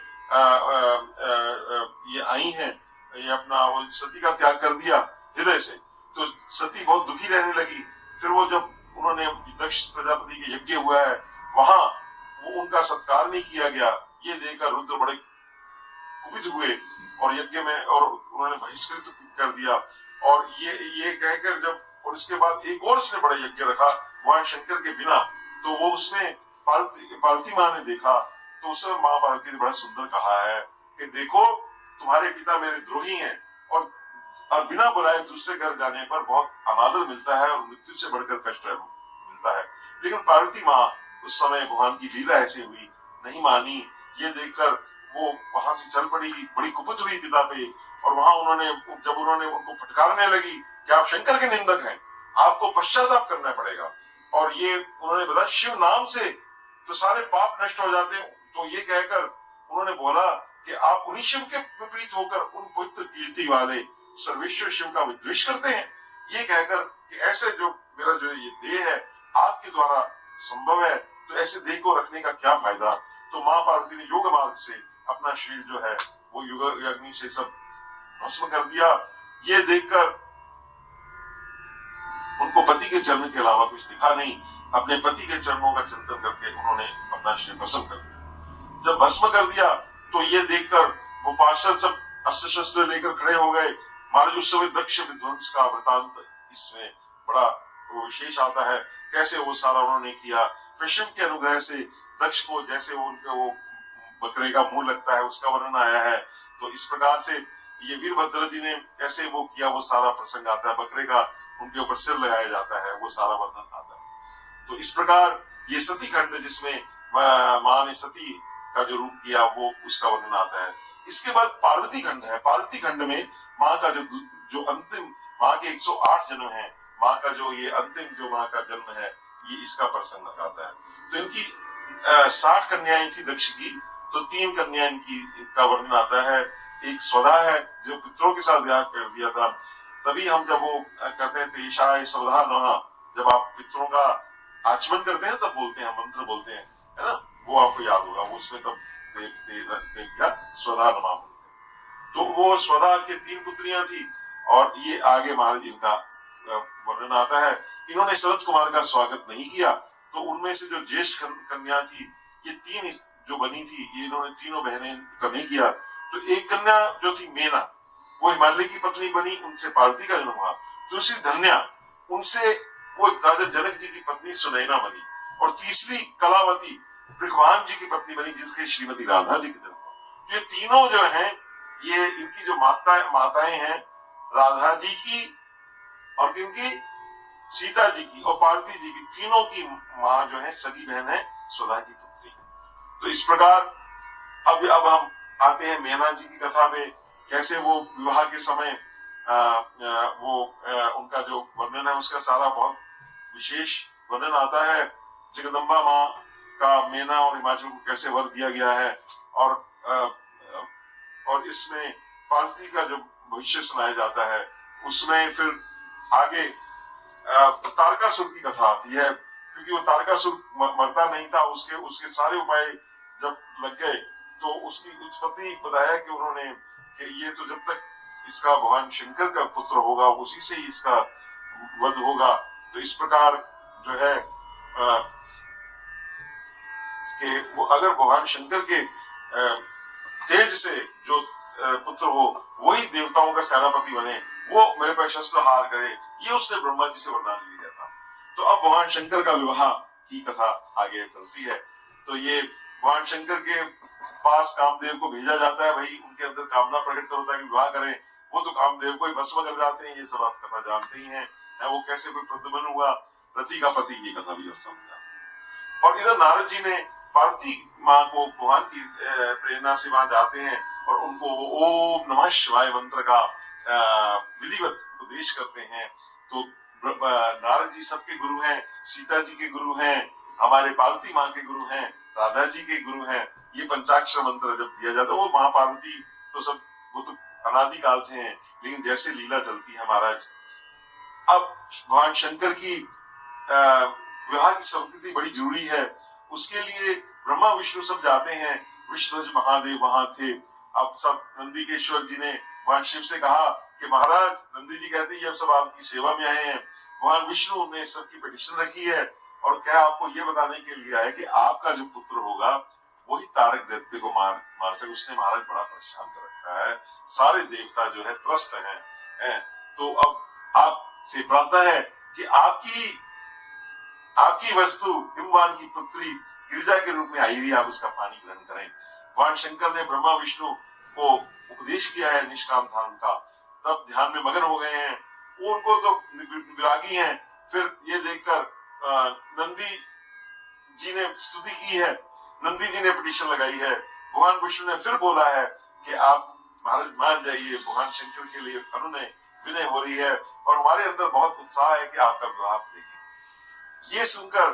ये आई हैं, ये अपना वो सती का त्याग कर दिया हृदय से, तो सती बहुत दुखी रहने लगी। फिर वो जब उन्होंने दक्ष प्रजापति के यज्ञ हुआ है वहां वो उनका सत्कार नहीं किया गया, ये देखकर रुद्र बड़े कुपित हुए और यज्ञ में और उन्होंने बहिष्कृत कर दिया। और ये कहकर जब, और इसके बाद एक और उसने बड़ा यज्ञ रखा भगवान शंकर के बिना, तो वो उसमें पार्वती माँ ने देखा, तो उस समय माँ पार्वती ने बड़ा सुंदर कहा है कि देखो तुम्हारे पिता मेरे द्रोही हैं, और बिना बुलाए दूसरे घर जाने पर बहुत अनादर मिलता है और मृत्यु से बढ़कर कष्ट मिलता है। लेकिन पार्वती माँ उस समय भगवान की लीला ऐसी हुई, नहीं मानी। ये देखकर वो वहां से चल पड़ी, बड़ी कुपित हुई पिता पे, और वहां जब उन्होंने उनको फटकारने लगी कि आप शंकर के निंदक हैं, आपको पश्चाताप करना पड़ेगा, और ये उन्होंने बताया शिव नाम से तो सारे पाप नष्ट हो जाते हैं, तो ये कहकर उन्होंने बोला कि आप उन्हीं शिव के विपरीत होकर उन पवित्र कीर्ति वाले सर्वेश्वर शिव का विद्वेष करते हैं। ये कहकर कि ऐसे जो मेरा जो ये देह है आपके द्वारा संभव है, तो ऐसे देह को रखने का क्या फायदा। तो माँ पार्वती ने योग मार्ग से अपना शरीर जो है वो युग अग्नि से सब भस्म कर दिया। ये देखकर उनको पति के चरण के अलावा कुछ दिखा नहीं, अपने पति के चरणों का चिंतन करके उन्होंने अपना शरीर भस्म कर दिया। जब भस्म कर दिया तो ये देखकर वो पार्षद सब अस्त्र शस्त्र लेकर खड़े हो गए। महाराज उस समय दक्ष विध्वंस का वृतांत इसमें बड़ा वो विशेष आता है, कैसे वो सारा उन्होंने किया। फिर शिव के अनुग्रह से दक्ष को जैसे उनके वो बकरे का मुंह लगता है उसका वर्णन आया है, तो इस प्रकार से ये वीरभद्र जी ने कैसे वो किया वो सारा प्रसंग आता है, बकरे का उनके ऊपर सिर लगाया जाता है वो सारा वर्णन आता है। तो इस प्रकार ये सती खंड जिसमें माँ ने सती का जो रूप किया वो उसका वर्णन आता है। इसके बाद पार्वती खंड है। पार्वती खंड में माँ का जो अंतिम माँ के 108 जन्म है, माँ का जो ये अंतिम जो माँ का जन्म है, ये इसका प्रसंग आता है। तो इनकी 60 कन्याएं थी दक्ष की, तो 3 कन्याएं इनकी का वर्णन आता है। एक स्वधा है जो पितरों के साथ विवाह कर दिया था, तभी हम जब वो कहते हैं तेषाय स्वधा नमः, जब आप पितरों का आचमन करते हैं तब बोलते हैं, मंत्र बोलते हैं, है ना, वो आपको याद होगा, उसमें तब देव स्वधा नमः बोलते हैं। तो वो स्वधा के 3 पुत्रियां थी, और ये आगे महाराज इनका वर्णन आता है। इन्होंने शरद कुमार का स्वागत नहीं किया, तो उनमें से जो ज्येष्ठ कन्या थी, ये 3 जो बनी थी, ये इन्होंने तीनों बहनें का नहीं किया। तो एक कन्या जो थी मेना, वो हिमालय की पत्नी बनी, उनसे पार्वती का जन्म हुआ। दूसरी धन्या, उनसे वो राजा जनक जी की पत्नी सुनैना बनी, और तीसरी कलावती भृगवान जी की पत्नी बनी, जिसके श्रीमती राधा जी का जन्म हुआ। ये तीनों जो हैं, ये इनकी जो माताएं हैं, राधा जी की और किनकी, सीता जी की और पार्वती जी की, तीनों की माँ जो है सगी बहन है, स्वधा की पुत्री है। तो इस प्रकार अब हम आते हैं मेना जी की कथा में, कैसे वो विवाह के समय उनका जो वर्णन है उसका सारा बहुत विशेष वर्णन आता है। जगदम्बा माँ का मेना और हिमाचल को कैसे वर दिया गया है, और इसमें पार्वती का जो भविष्य सुनाया जाता है, उसमें फिर आगे तारकासुर की कथा आती है, क्योंकि वो तारकासुर मरता नहीं था, उसके सारे उपाय जब लग गए तो उसकी उत्पत्ति बताया कि उन्होंने कि ये तो जब तक इसका भगवान शंकर का पुत्र होगा उसी से ही इसका वध होगा। तो इस प्रकार जो है कि वो अगर भगवान शंकर के तेज से जो पुत्र हो वही देवताओं का सेनापति बने, वो मेरे पे शस्त्र हार करे, ये उसने ब्रह्मा जी से वरदान लिया था। तो अब भगवान शंकर का विवाह की कथा आगे चलती है। तो ये भगवान शंकर के पास कामदेव को भेजा जाता है, भाई उनके अंदर कामना प्रकट होता है कि विवाह करें, वो तो कामदेव को ही भस्म कर जाते हैं, ये सब आप कथा जानते ही हैं। वो कैसे कोई प्रद्युम्न हुआ, रति का पति, ये कथा भी आप समझा। और इधर नारद जी ने पार्वती माँ को भगवान की प्रेरणा से वहां जाते हैं और उनको ओम नमः शिवाय मंत्र का विधिवत उपदेश करते हैं। तो नारद जी सबके गुरु हैं, सीता जी के गुरु हैं, हमारे पार्वती माँ के गुरु हैं, राधा जी के गुरु हैं। ये पंचाक्षर मंत्र जब दिया जाता है, वो माँ पार्वती तो सब वो तो अनादि काल से हैं, लेकिन जैसे लीला चलती है महाराज। अब भगवान शंकर की विवाह की संस्कृति बड़ी जरूरी है, उसके लिए ब्रह्मा विष्णु सब जाते हैं। विष्णुध्वज महादेव वहां थे। अब सब नंदीकेश्वर जी ने भगवान शिव से कहा कि महाराज, नंदी जी कहते हैं ये सब आपकी सेवा में आए हैं। भगवान विष्णु ने सबकी पिटिशन रखी है और क्या आपको ये बताने के लिए आए कि आपका जो पुत्र होगा वही तारक दैत्य को मार सके। उसने महाराज बड़ा परेशान कर रखा है, सारे देवता जो है त्रस्त हैं। तो अब आपसे प्रार्थना है कि आपकी वस्तु हिमवान की पुत्री गिरिजा के रूप में आई हुई, आप उसका पानी ग्रहण करें। भगवान शंकर ने ब्रह्मा विष्णु को उपदेश किया है निष्काम धर्म का, तब ध्यान में मगन हो गए हैं। उनको तो विरागी हैं। फिर ये देखकर नंदी जी ने स्तुति की है, नंदी जी ने पिटीशन लगाई है। भगवान विष्णु ने फिर बोला है कि आप महाराज मान जाइए, भगवान शंकर के लिए अनुनय विनय हो रही है और हमारे अंदर बहुत उत्साह है कि आपका विवाह देखें। ये सुनकर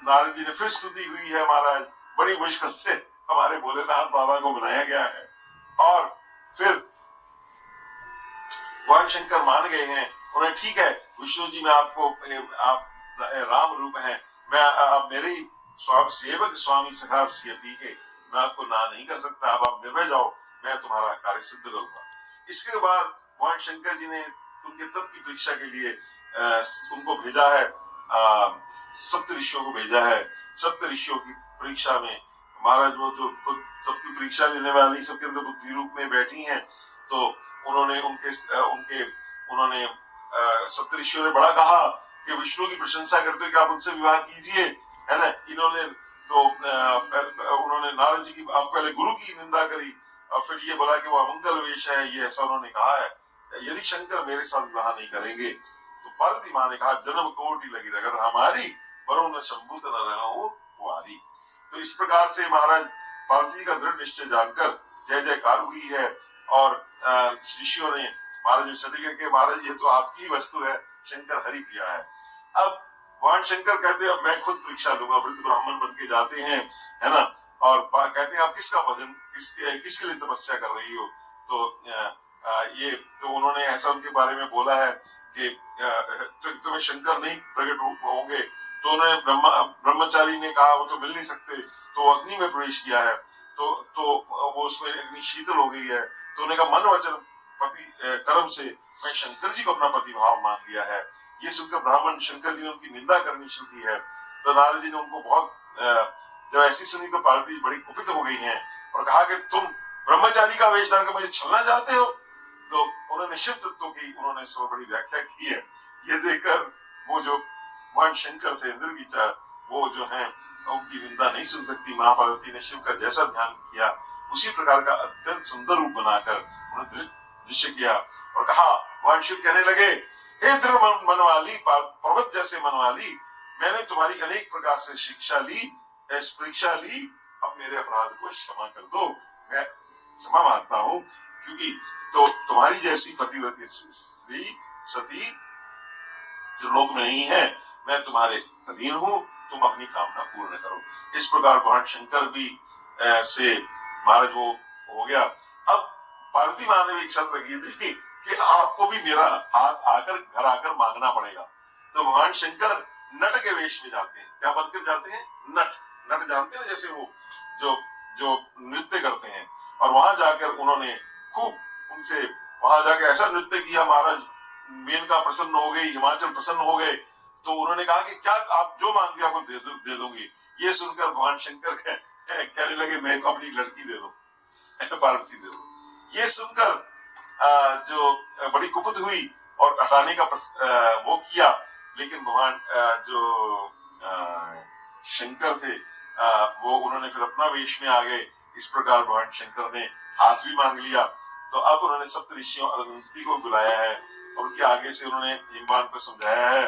नारद जी ने फिर स्तुति हुई है, महाराज बड़ी मुश्किल से हमारे भोलेनाथ बाबा को बनाया गया है। और फिर भगवान शंकर मान गए हैं, उन्हें ठीक है विष्णु जी, मैं आपको, आप राम रूप हैं, मैं आप मेरे ही सेवक स्वामी सखा सियपी के, मैं आपको ना नहीं कर सकता, आप निर्भय जाओ, मैं तुम्हारा कार्य सिद्ध करूंगा। इसके बाद भगवान शंकर जी ने उनके तप की परीक्षा के लिए उनको भेजा है, सप्त ऋषियों को भेजा है। सप्त ऋषियों की परीक्षा में महाराज वो जो सबकी परीक्षा लेने वाली सबके अंदर बुद्धि रूप में बैठी हैं, तो उन्होंने उन्होंने सप्त ऋषियों ने बड़ा कहा कि विष्णु की प्रशंसा करते हो कि आप उनसे विवाह कीजिए, है ना। इन्होंने तो उन्होंने नारद जी की पहले गुरु की निंदा करी और फिर ये बोला कि वो अमंगल वेश है, ये ऐसा उन्होंने कहा है, यदि शंकर मेरे साथ विवाह नहीं करेंगे तो पार्वती माँ ने कहा जन्म कोटि लगी रगड़ हमारी, वरुण शंभु न रहा कुंवारी। तो इस प्रकार से महाराज पार्वती का दृढ़ निश्चय जानकर जय जयकार हुई है और ऋषियों ने महाराज सर्टिफिकेट के महाराज ये तो आपकी वस्तु है, शंकर हरि प्रिया है। अब भगवान शंकर कहते हैं अब मैं खुद परीक्षा लूंगा, वृद्ध ब्राह्मण बन के जाते हैं, है ना, और कहते हैं आप किसका भजन किसके लिए तपस्या कर रही हो। तो ये तो उन्होंने ऐसा उनके बारे में बोला है कि तो तुम्हें शंकर नहीं प्रकट होंगे, तो उन्होंने ब्रह्मचारी ने कहा वो तो मिल नहीं सकते, तो अग्नि में प्रवेश किया है, तो वो उसमें अग्नि शीतल हो गई है, तो उन्होंने कहा मन वचन पति कर्म से मैं शंकर जी को अपना पति भाव मान लिया है। ये सुनकर ब्राह्मण शंकर जी ने उनकी निंदा करनी शुरू की है। तो नारद जी ने उनको बहुत जब ऐसी सुनी तो पार्वती बड़ी कुपित हो गई हैं और कहा कि तुम ब्रह्मचारी का वेश धारण कर मुझे छलना चाहते हो। तो उन्होंने शिव तत्व की उन्होंने सब बड़ी व्याख्या की है। ये देखकर वो जो भगवान शंकर थे निर्विचार, वो जो है उनकी निंदा नहीं सुन सकती। माँ पार्वती ने शिव का जैसा ध्यान किया उसी प्रकार का अत्यंत सुंदर रूप बनाकर उन्हें दृश्य किया और कहा, भगवान शिव कहने लगे, हे दृढ़ मनवाली, पर्वत जैसे मनवाली, मैंने तुम्हारी अनेक प्रकार से शिक्षा ली, परीक्षा ली, अब मेरे अपराध को क्षमा कर दो, मैं क्षमा मांगता हूँ, क्योंकि तो तुम्हारी जैसी पतिव्रती स्त्री सती लोक में नहीं है, मैं तुम्हारे अधीन हूँ, तुम अपनी कामना पूर्ण करो। इस प्रकार भगवान शंकर भी से महाराज वो हो गया। अब पार्वती माँ ने भी इच्छा लगी थी कि आपको भी मेरा हाथ आकर घर आकर मांगना पड़ेगा। तो भगवान शंकर नट के वेश में जाते हैं। क्या बनकर जाते हैं? नट जानते हैं, जैसे वो जो नृत्य करते हैं, और वहां जाकर उन्होंने खूब उनसे वहां जाकर ऐसा नृत्य किया, महाराज मेनका प्रसन्न हो गई, हिमाचल प्रसन्न हो गए। तो उन्होंने कहा कि क्या आप जो मांगते आपको दे दूंगी। ये सुनकर भगवान शंकर कहने लगे मैं अपनी लड़की दे दो, पार्वती दे दो। ये सुनकर जो बड़ी कुपित हुई और हटाने का वो किया, लेकिन भगवान जो शंकर थे वो उन्होंने फिर अपना वेश में आ गए। इस प्रकार भगवान शंकर ने हाथ भी मांग लिया। तो अब उन्होंने सप्त ऋषियों अरदंती को बुलाया है और उनके आगे से उन्होंने हिमवान को समझाया है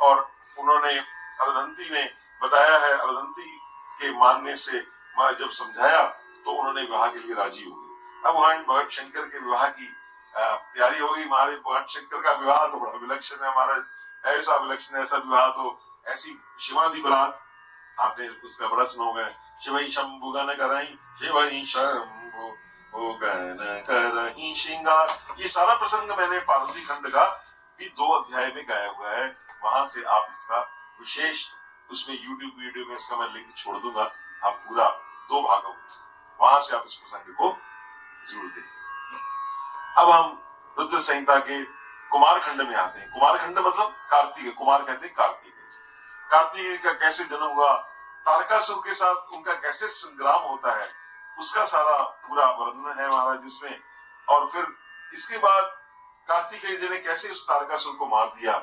और उन्होंने अरदंती ने बताया है। अरदंती के मानने से जब समझाया तो उन्होंने विवाह के लिए राजी हो गए। अब भगवान शंकर के विवाह की तैयारी हो गई। हमारे भगवान शंकर का विवाह तो बड़ा विलक्षण है, हमारा ऐसा विलक्षण ऐसा विवाह तो ऐसी शिवादि बरात आपने उसका बड़ा सुना होगा, शिवई शंभु गण करई, शिवई शंभु गण करई श्रृंगार। ये सारा प्रसंग मैंने पार्वती खंड का भी 2 अध्याय में गाया हुआ है। वहां से आप इसका विशेष उसमें YouTube वीडियो में इसका मैं लिंक छोड़ दूंगा, आप पूरा 2 भागों वहां से आप इस प्रसंग को जरूर देखें। अब हम रुद्र संहिता के कुमार खंड में आते हैं। कुमार खंड मतलब कार्तिक, कुमार कहते हैं कार्तिक। कार्तिक का कैसे जन्म हुआ, तारकासुर के साथ उनका कैसे संग्राम होता है, उसका सारा पूरा वर्णन है महाराज इसमें। और फिर इसके बाद कार्तिकेय जी ने कैसे उस तारकासुर को मार दिया।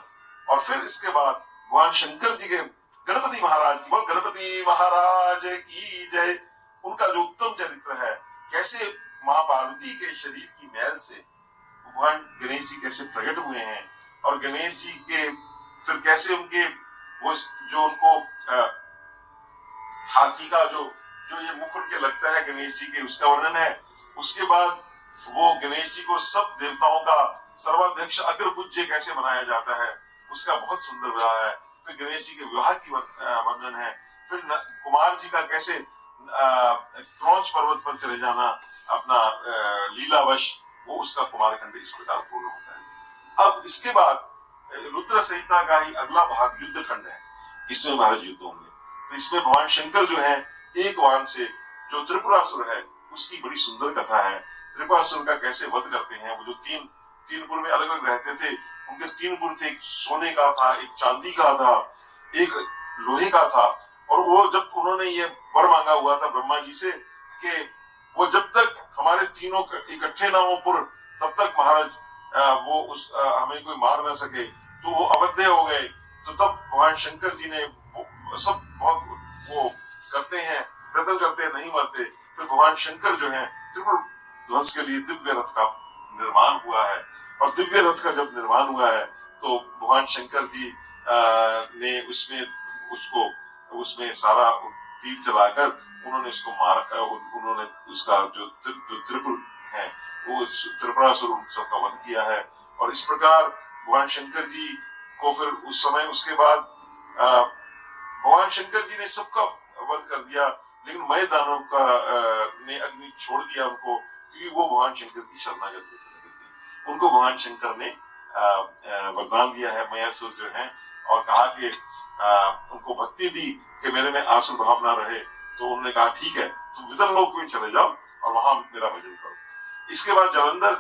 और फिर इसके बाद भगवान शंकर जी के गणपति महाराज, बोल गणपति महाराज की जय, उनका जो उत्तम चरित्र है, कैसे माँ पार्वती के शरीर की मैल से भगवान गणेश जी कैसे प्रकट हुए हैं, और गणेश जी के फिर कैसे उनके वो जो उनको हाथी का जो ये मुख उनके लगता है गणेश जी के, उसका वर्णन है। उसके बाद वो गणेश जी को सब देवताओं का सर्वाध्यक्ष अग्रपूज्य कैसे मनाया जाता है, उसका बहुत सुंदर विवाह है। फिर गणेश जी के विवाह की वर्णन है। फिर कुमार जी का कैसे क्रौंच पर्वत पर चले जाना अपना लीलावश, वो उसका कुमारखंड इस प्रकार पूर्ण होता है। अब इसके बाद रुद्र संहिता का ही अगला भाग युद्ध खंड है। इसमें महाराज युद्ध होंगे। तो इसमें भगवान शंकर जो है एक वाहन से जो त्रिपुरासुर है उसकी बड़ी सुंदर कथा है। त्रिपुरासुर का कैसे वध करते हैं। वो जो तीन पुर में अलग अलग रहते थे, उनके 3 पुर थे, एक सोने का था, एक चांदी का था, एक लोहे का था। और वो जब उन्होंने ये वर मांगा हुआ था ब्रह्मा जी से कि वो जब तक हमारे तीनों इकट्ठे ना हो पुर, तब तक महाराज वो हमें कोई मार ना सके, तो वो अवध्य हो गए। तो तब भगवान शंकर जी ने सब बहुत वो करते हैं, प्रयत्न करते हैं, नहीं मरते। फिर भगवान शंकर जो है त्रिपुर ध्वंस के लिए दिव्य रथ का निर्माण हुआ है। और दिव्य रथ का जब निर्माण हुआ है तो भगवान शंकर जी ने उसमें सारा तीर चलाकर उन्होंने उसको मारा। उन्होंने उसका जो त्रिपुर है वो त्रिपुरासुर सबका वध किया है। और इस प्रकार भगवान शंकर जी को फिर उस समय उसके बाद भगवान शंकर जी ने सबका वध कर दिया, लेकिन मय दानव का ने अग्नि छोड़ दिया उनको, क्योंकि वो भगवान शंकर की शरणागत में चले गए। उनको भगवान शंकर ने वरदान दिया है मयासुर जो है, और कहा कि उनको भक्ति दी कि मेरे में आसुर भाव ना रहे। तो उन्होंने कहा ठीक है, तुम विदर लोक में चले जाओ और वहां मेरा भजन करो। इसके बाद जलंधर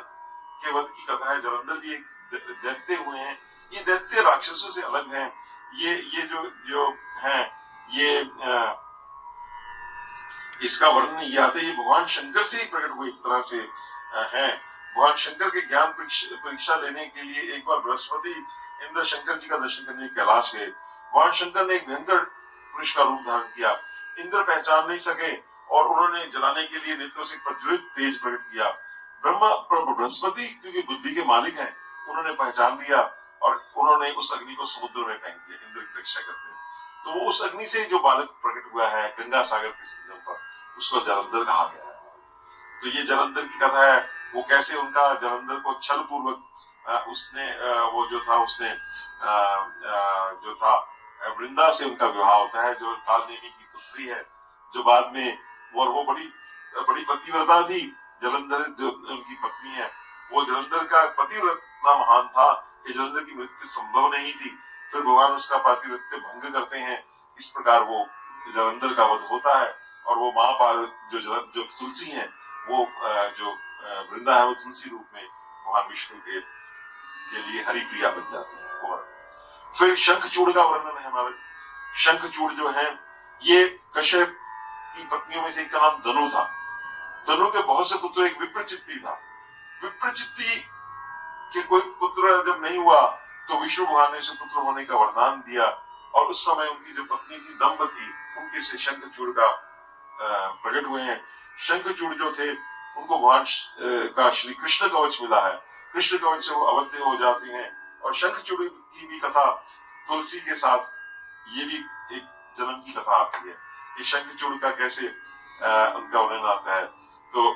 के वध की कथा है। जलंधर भी एक दैत्य हुए हैं। ये दैत्य राक्षसों से अलग हैं। ये जो है ये इसका वर्णन ये आता है, ये भगवान शंकर से ही प्रकट हुए एक तरह से है। भगवान शंकर के ज्ञान परीक्षा लेने के लिए एक बार बृहस्पति इंद्र शंकर जी का दर्शन करने कैलाश गए। भगवान शंकर ने एक भयंकर पुरुष का रूप धारण किया। इंद्र पहचान नहीं सके और उन्होंने जलाने के लिए नेत्रों से प्रज्वलित तेज प्रकट किया। बृहस्पति क्योंकि बुद्धि के मालिक हैं, उन्होंने पहचान लिया और उन्होंने उस अग्नि को समुद्र में फेंक दिया। इंद्र की परीक्षा करते हैं तो वो उस अग्नि से जो बालक प्रकट हुआ है गंगा सागर के संगम पर, उसको जलंधर कहा गया है। तो ये जलंधर की कथा है। वो कैसे उनका जलंधर को छल पूर्वक उसने वो जो था उसने जो था वृंदा से उनका विवाह होता है, जो कालनेमी की पुत्री है, जो बाद में वो बड़ी पतिव्रता थी। जलंधर जो उनकी पत्नी है, वो जलंधर का पतिव्रता महान था कि जलंधर की मृत्यु संभव नहीं थी। फिर भगवान उसका पातिव्रत्य भंग करते हैं। इस प्रकार वो जलंधर का वध होता है और वो महापाल जो तुलसी है, वो जो वृंदा है, वो तुलसी रूप में भगवान विष्णु के लिए हरिप्रिया बन जाती है। फिर शंखचूड़ का वर्णन है हमारे। शंखचूड़ जो है ये कश्यप की पत्नियों में से एक का नाम धनु था। धनु के बहुत से पुत्र, एक विप्रचित्ति था। विप्रचित्ति के कोई पुत्र जब नहीं हुआ तो विष्णु भगवान ने उसे पुत्र होने का वरदान दिया, और उस समय उनकी जो पत्नी थी दंभ थी, उनके से शंखचूड़ का प्रकट हुए हैं। शंखचूड़ जो थे उनको भगवान का श्री कृष्ण कवच मिला है। कृष्ण कवच से वो अवध्य हो जाते हैं। और शंखचूड़ की भी कथा तुलसी के साथ ये भी एक जन्म की कथा आती है कि शंखचूड़ का कैसे उनका वर्णन आता है। तो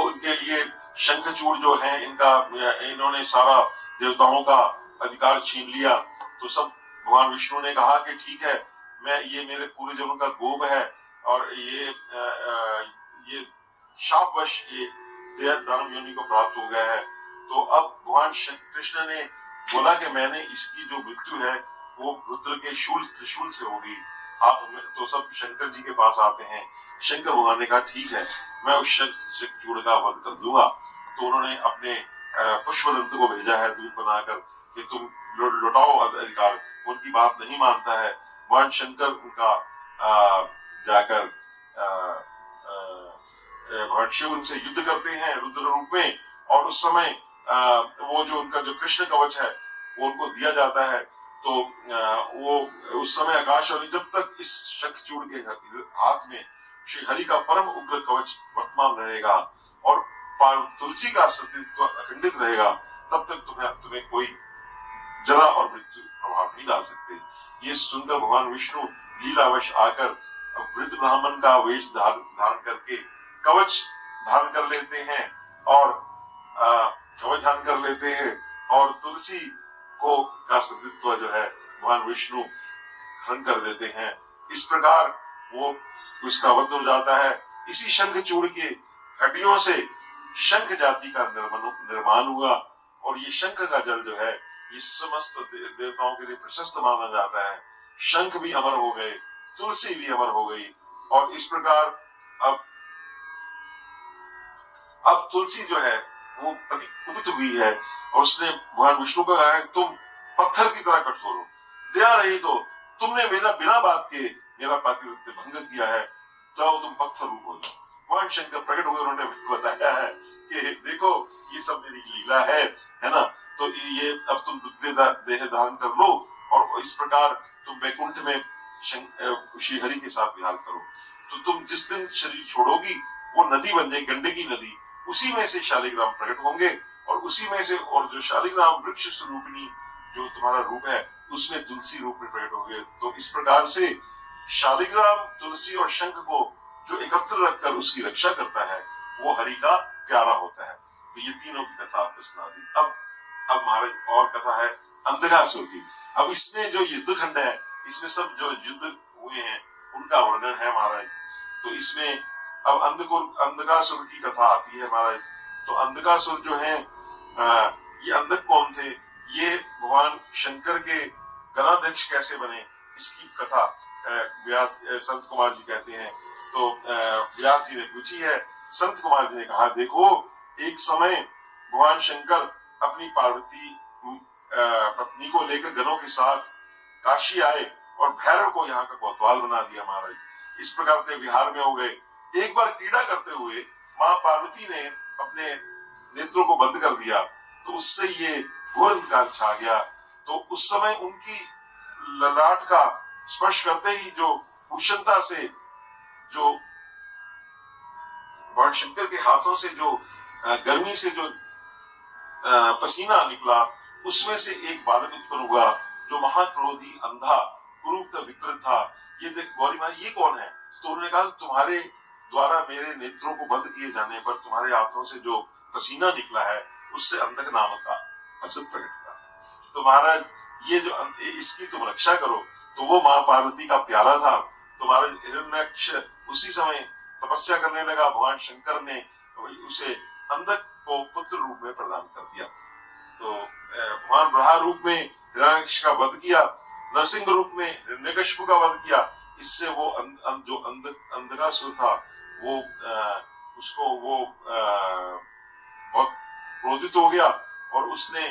उनके लिए शंखचूड़ जो है इन्होंने सारा देवताओं का अधिकार छीन लिया। तो सब भगवान विष्णु ने कहा कि ठीक है, ये मेरे पूरे जन्म का गोप है और ये शापवश ये धर्म योनि को प्राप्त हो गया है। तो अब भगवान कृष्ण ने बोला कि मैंने इसकी जो मृत्यु है वो रुद्र के त्रिशूल से होगी। आप तो सब शंकर जी के पास आते हैं। शंकर भगवान ने कहा ठीक है, मैं उस शंखचूड़ का वध कर दूंगा। तो उन्होंने अपने पुष्पदंत को भेजा है दूध बनाकर कि तुम लौटाओ अधिकार। उनकी बात नहीं मानता है। भगवान शंकर उनका जाकर भगवान शिव उनसे युद्ध करते हैं रुद्र रूप में, और उस समय वो जो उनका जो कृष्ण कवच है वो उनको दिया जाता है। तो वो उस समय आकाशवाणी जब तक इस शंखचूड़ के हाथ में श्री हरि का परम उग्र कवच वर्तमान रहेगा और तुलसी का अस्तित्व अखंडित रहेगा, तब तक तुम्हें कोई जरा और मृत्यु प्रभाव नहीं डाल सकते। ये सुनकर भगवान विष्णु लीलावश आकर वृद्ध ब्राह्मण का वेश धारण करके कवच धारण कर लेते हैं और कवच धारण कर लेते हैं और तुलसी को का अस्तित्व जो है भगवान विष्णु हरण कर देते हैं। इस प्रकार वो उसका वध हो जाता है। इसी शंखचूड़ के हड्डियों से शंख जाति का निर्माण हुआ और ये शंख का जल जो है ये समस्त देवताओं के लिए प्रशस्त माना जाता है। शंख भी अमर हो गए, तुलसी भी अमर हो गई और इस प्रकार अब तुलसी जो है वो अति कुपित हुई है और उसने भगवान विष्णु को कहा है तुम पत्थर की तरह कठोर हो, दया रही तो तुमने मेरा बिना बात के मेरा पातिव्रत्य भंग किया है, जाओ तुम पत्थर रूप हो जाओ। भगवान शंकर प्रकट हुए, उन्होंने बताया है कि देखो ये सब मेरी लीला है ना, तो ये अब तुम देह धारण कर लो और इस प्रकार तुम वैकुंठ में श्री हरि के साथ विहार करो। तो तुम जिस दिन शरीर छोड़ोगी वो नदी बन जाएगी, गंडकी नदी, उसी में से शालिग्राम प्रकट होंगे और उसी में से और जो शालिग्राम वृक्ष स्वरूपिणी जो तुम्हारा रूप है उसमें तुलसी रूप में प्रकट होंगे। तो इस प्रकार से शालिग्राम, तुलसी और शंख को जो एकत्र रखकर उसकी रक्षा करता है वो हरि का प्यारा होता है। तो ये तीनों की कथा आपने सुना दी। अब महाराज और कथा है अंधकासुर की। अब इसमें जो युद्ध खंड है इसमें सब जो युद्ध हुए हैं उनका वर्णन है महाराज। तो इसमें अब अंधकासुर की कथा आती है महाराज। तो अंधकासुर जो है ये अंधक कौन थे, ये भगवान शंकर के गणाध्यक्ष कैसे बने, इसकी कथा व्यास संत कुमार जी कहते हैं। तो व्यास जी ने पूछी है, संत कुमार जी ने कहा देखो एक समय भगवान शंकर अपनी पार्वती पत्नी को लेकर गणों के साथ काशी आए और भैरव को यहाँ का कोतवाल बना दिया महाराज। इस प्रकार अपने विहार में हो गए। एक बार क्रीड़ा करते हुए माँ पार्वती ने अपने नेत्रों को बंद कर दिया तो उससे ये घोर अंधकार छा गया। तो उस समय उनकी ललाट का स्पर्श करते ही जो उष्णता से जो भगवान शंकर के हाथों से जो गर्मी से जो पसीना निकला उसमें से एक बालक उत्पन्न हुआ जो महाक्रोधी अंधा कुरूप विकृत था। ये देख गौरी माँ ये कौन है? तो उन्होंने कहा तुम्हारे द्वारा मेरे नेत्रों को बंद किए जाने पर तुम्हारे हाथों से जो पसीना निकला है उससे अंधक नामक का असुर प्रकट हुआ। तो महाराज ये जो इसकी तुम रक्षा करो। तो वो माँ पार्वती का प्यारा था। तो महाराज हिरण्याक्ष उसी समय तपस्या करने लगा। भगवान शंकर ने उसे अंधक को पुत्र रूप में प्रदान कर दिया। तो भगवान ब्रह्मा रूप में हिरण्याक्ष का वध किया, नरसिंह रूप में हिरण्यकशिपु का वध किया। इससे वो जो अंधकासुर था वो उसको वो बहुत क्रोधित हो गया और उसने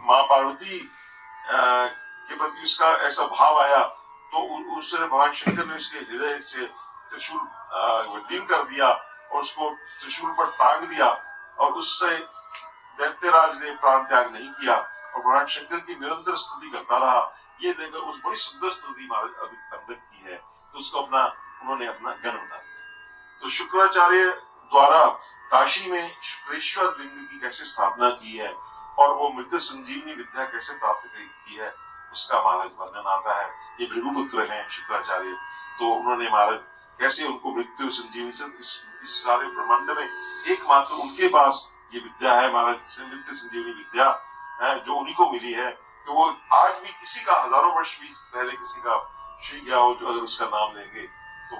माँ पार्वती के प्रति उसका ऐसा भाव आया तो उसने भगवान शंकर ने उसके हृदय से त्रिशूल विदीर्ण कर दिया और उसको त्रिशूल पर टांग दिया और उससे दैत्यराज ने प्राण त्याग नहीं किया और भगवान शंकर की निरंतर स्तुति करता रहा। ये देखकर उस बड़ी सुंदर स्तुति महाराज अंधक की है तो उसको उन्होंने अपना गण बना दिया। तो शुक्राचार्य द्वारा काशी में शुक्रेश्वर लिंग की कैसे स्थापना की है और वो मृत संजीवनी विद्या कैसे प्राप्त की है उसका महाराज वर्णन आता है। ये भृगुपुत्र हैं शुक्राचार्य। तो उन्होंने महाराज कैसे उनको मृत्यु संजीवनी से इस सारे ब्रह्मांड में एकमात्र उनके पास ये विद्या है महाराज, मृत्यु संजीवनी विद्या है जो उन्हीं को मिली है। कि वो आज भी किसी का हजारों वर्ष भी पहले किसी का श्री गया हो जो अगर उसका नाम लेंगे तो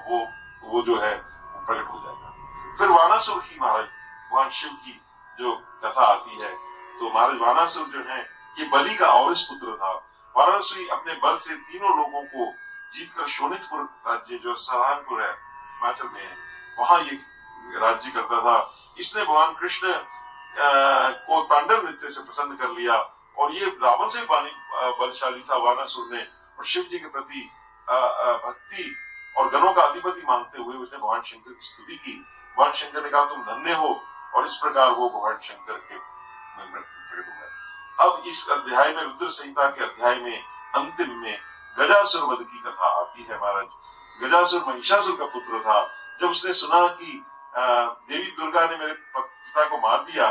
वो जो है वो प्रकट हो जाएगा। फिर वानासुर की महाराज भगवान शिव की जो कथा आती है। तो महाराज वानासुर जो है ये बलि का औरस पुत्र था। वाराणसी अपने बल से तीनों लोगों को जीतकर शोणितपुर राज्य जो सहारनपुर है हिमाचल में है वहां ये राज्य करता था। इसने भगवान कृष्ण को तांडव नृत्य से प्रसन्न कर लिया और ये रावण से बलशाली था वानासुर ने और शिव जी के प्रति भक्ति और गणों का अधिपति मानते हुए उसने भगवान शंकर की स्तुति की। भगवान शंकर ने कहा तुम धन्य हो और इस प्रकार वो भगवान शंकर के प्रकट हुए। अब इस अध्याय में, रुद्र संहिता के अध्याय में अंतिम में गजासुर वध की कथा आती है महाराज। गजासुर महिषासुर का पुत्र था। जब उसने सुना कि देवी दुर्गा ने मेरे पिता को मार दिया,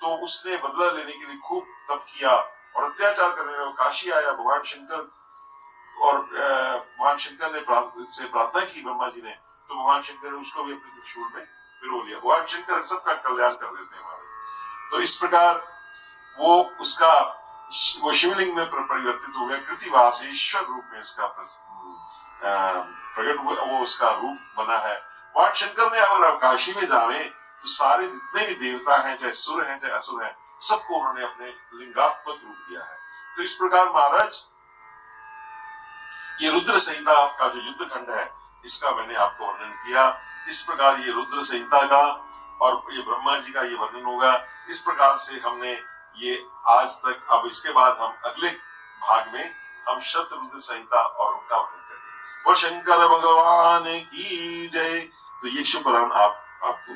तो उसने बदला लेने के लिए खूब तप किया और अत्याचार करने में काशी आया भगवान शंकर। और भगवान शंकर ने प्रार्थना की ब्रह्मा जी ने, तो भगवान शंकर ने उसको भी अपने त्रिशूल में पिरो लिया। भगवान शंकर सबका कल्याण कर देते हैं हमारे। तो इस प्रकार वो शिवलिंग में परिवर्तित हो गया। कृतिवास ईश्वर रूप में उसका प्रकट हुआ, वो उसका रूप बना है। भगवान शंकर ने अगर काशी में जावे तो सारे जितने भी देवता हैं, चाहे सुर हैं चाहे असुर हैं, सबको उन्होंने अपने लिंगात्मक रूप दिया है। तो इस प्रकार महाराज ये रुद्र संहिता का जो युद्ध खंड है, इसका मैंने आपको वर्णन किया। इस प्रकार ये रुद्र संहिता का और ये ब्रह्मा जी का ये वर्णन होगा। इस प्रकार से हमने ये आज तक, अब इसके बाद हम अगले भाग में हम शतरुद्र संहिता और उनका वर्णन करेंगे। और शंकर भगवान की जय। तो ये शिव पुराण आपको